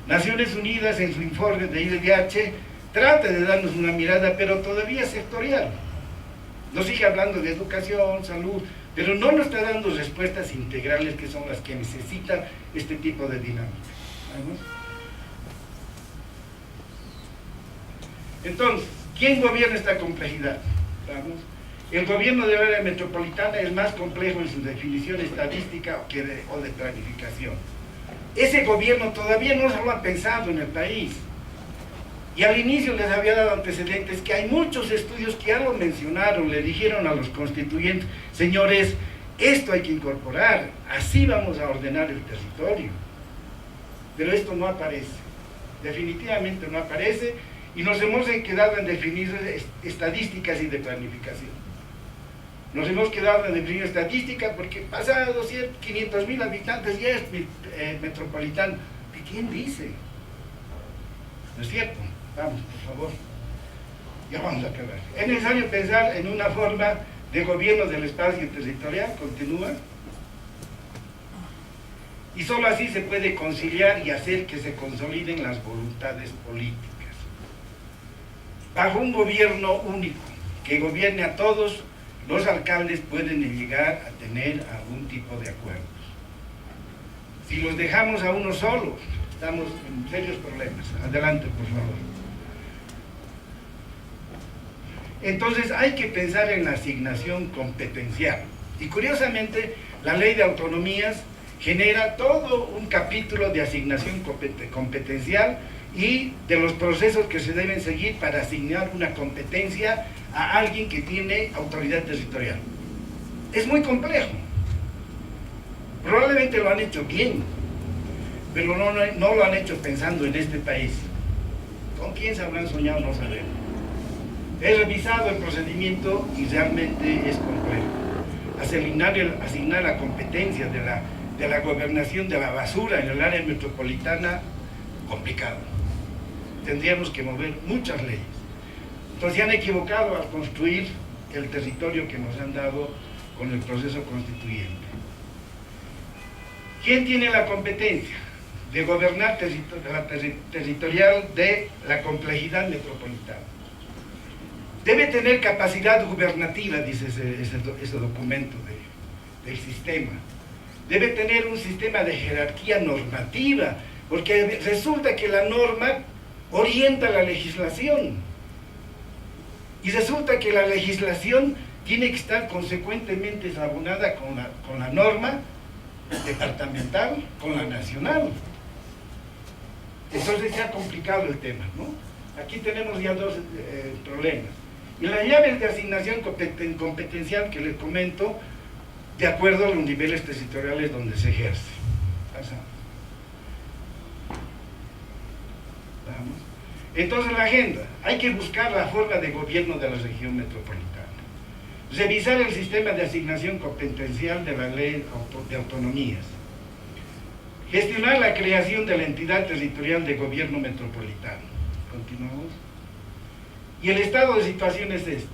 Naciones Unidas en su informe de IDH trata de darnos una mirada, pero todavía sectorial. Nos sigue hablando de educación, salud, pero no nos está dando respuestas integrales que son las que necesita este tipo de dinámica. ¿Vamos? Entonces, ¿quién gobierna esta complejidad? ¿Vamos? El gobierno del área metropolitana es más complejo en su definición estadística o de planificación. Ese gobierno todavía no se lo ha pensado en el país. Y al inicio les había dado antecedentes que hay muchos estudios que ya lo mencionaron, le dijeron a los constituyentes, señores, esto hay que incorporar, así vamos a ordenar el territorio. Pero esto no aparece, definitivamente no aparece, y nos hemos quedado en definir estadísticas y de planificación. Nos hemos quedado en definir estadística porque pasados 500.000 habitantes ya es metropolitano. ¿Quién dice? ¿No es cierto? Vamos, por favor. Ya vamos a acabar. Es necesario pensar en una forma de gobierno del espacio territorial, continúa. Y solo así se puede conciliar y hacer que se consoliden las voluntades políticas. Bajo un gobierno único, que gobierne a todos, los alcaldes pueden llegar a tener algún tipo de acuerdos. Si los dejamos a uno solo, estamos en serios problemas. Adelante, por favor. Entonces hay que pensar en la asignación competencial. Y curiosamente, la ley de autonomías genera todo un capítulo de asignación competencial y de los procesos que se deben seguir para asignar una competencia a alguien que tiene autoridad territorial. Es muy complejo. Probablemente lo han hecho bien, pero no lo han hecho pensando en este país. ¿Con quién se habrán soñado? No sabemos. He revisado el procedimiento y realmente es complejo. Asignar la competencia de la gobernación de la basura en el área metropolitana, complicado. Tendríamos que mover muchas leyes. Entonces se han equivocado al construir el territorio que nos han dado con el proceso constituyente. ¿Quién tiene la competencia de gobernar territorial de la complejidad metropolitana? Debe tener capacidad gubernativa, dice ese documento del sistema. Debe tener un sistema de jerarquía normativa, porque resulta que la norma orienta la legislación. Y resulta que la legislación tiene que estar consecuentemente abonada con la norma departamental, con la nacional. Entonces se ha complicado el tema, ¿no? Aquí tenemos ya dos problemas. Y las llaves de asignación competencial que les comento, de acuerdo a los niveles territoriales donde se ejerce. Pasamos. Vamos. Entonces la agenda, hay que buscar la forma de gobierno de la región metropolitana. Revisar el sistema de asignación competencial de la ley de autonomías. Gestionar la creación de la entidad territorial de gobierno metropolitano. Continuamos. Y el estado de situación es este.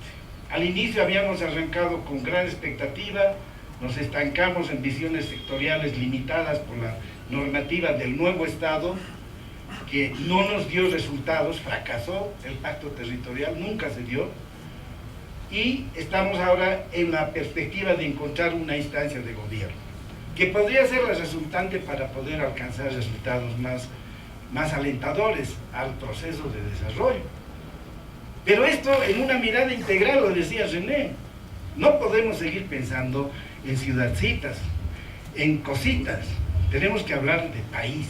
Al inicio habíamos arrancado con gran expectativa, nos estancamos en visiones sectoriales limitadas por la normativa del nuevo estado, que no nos dio resultados, fracasó el pacto territorial, nunca se dio, y estamos ahora en la perspectiva de encontrar una instancia de gobierno, que podría ser la resultante para poder alcanzar resultados más alentadores al proceso de desarrollo. Pero esto en una mirada integral, lo decía René, no podemos seguir pensando en ciudadcitas, en cositas, tenemos que hablar de país.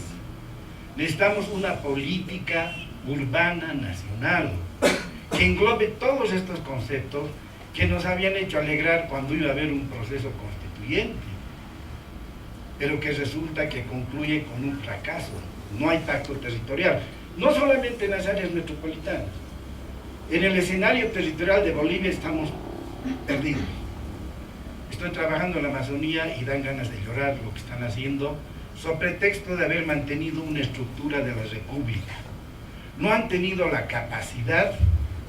Necesitamos una política urbana nacional que englobe todos estos conceptos que nos habían hecho alegrar cuando iba a haber un proceso constituyente, pero que resulta que concluye con un fracaso. No hay pacto territorial, no solamente en las áreas metropolitanas. En el escenario territorial de Bolivia estamos perdidos. Estoy trabajando en la Amazonía y dan ganas de llorar lo que están haciendo, sobre pretexto de haber mantenido una estructura de la república. No han tenido la capacidad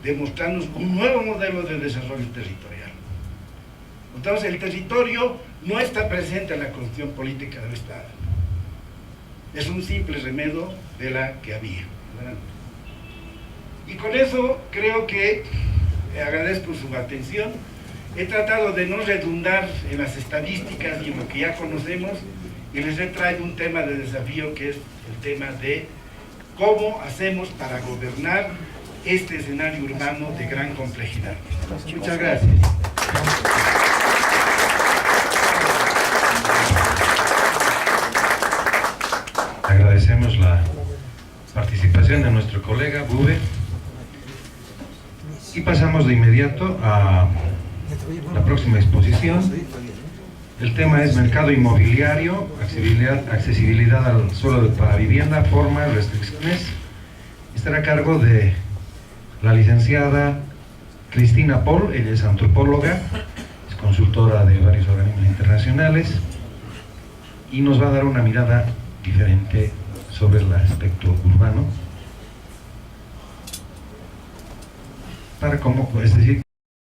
demostrarnos un nuevo modelo de desarrollo territorial. Entonces el territorio no está presente en la constitución política del Estado. Es un simple remedio de la que había, ¿verdad? Y con eso creo que agradezco su atención. He tratado de no redundar en las estadísticas y en lo que ya conocemos, y les he traído un tema de desafío que es el tema de cómo hacemos para gobernar este escenario urbano de gran complejidad. Muchas gracias. Agradecemos la participación de nuestro colega Bube y pasamos de inmediato a la próxima exposición. El tema es mercado inmobiliario, accesibilidad al suelo para vivienda, formas, restricciones. Estará a cargo de la licenciada Cristina Paul. Ella es antropóloga, es consultora de varios organismos internacionales y nos va a dar una mirada diferente sobre el aspecto urbano, para cómo, es decir,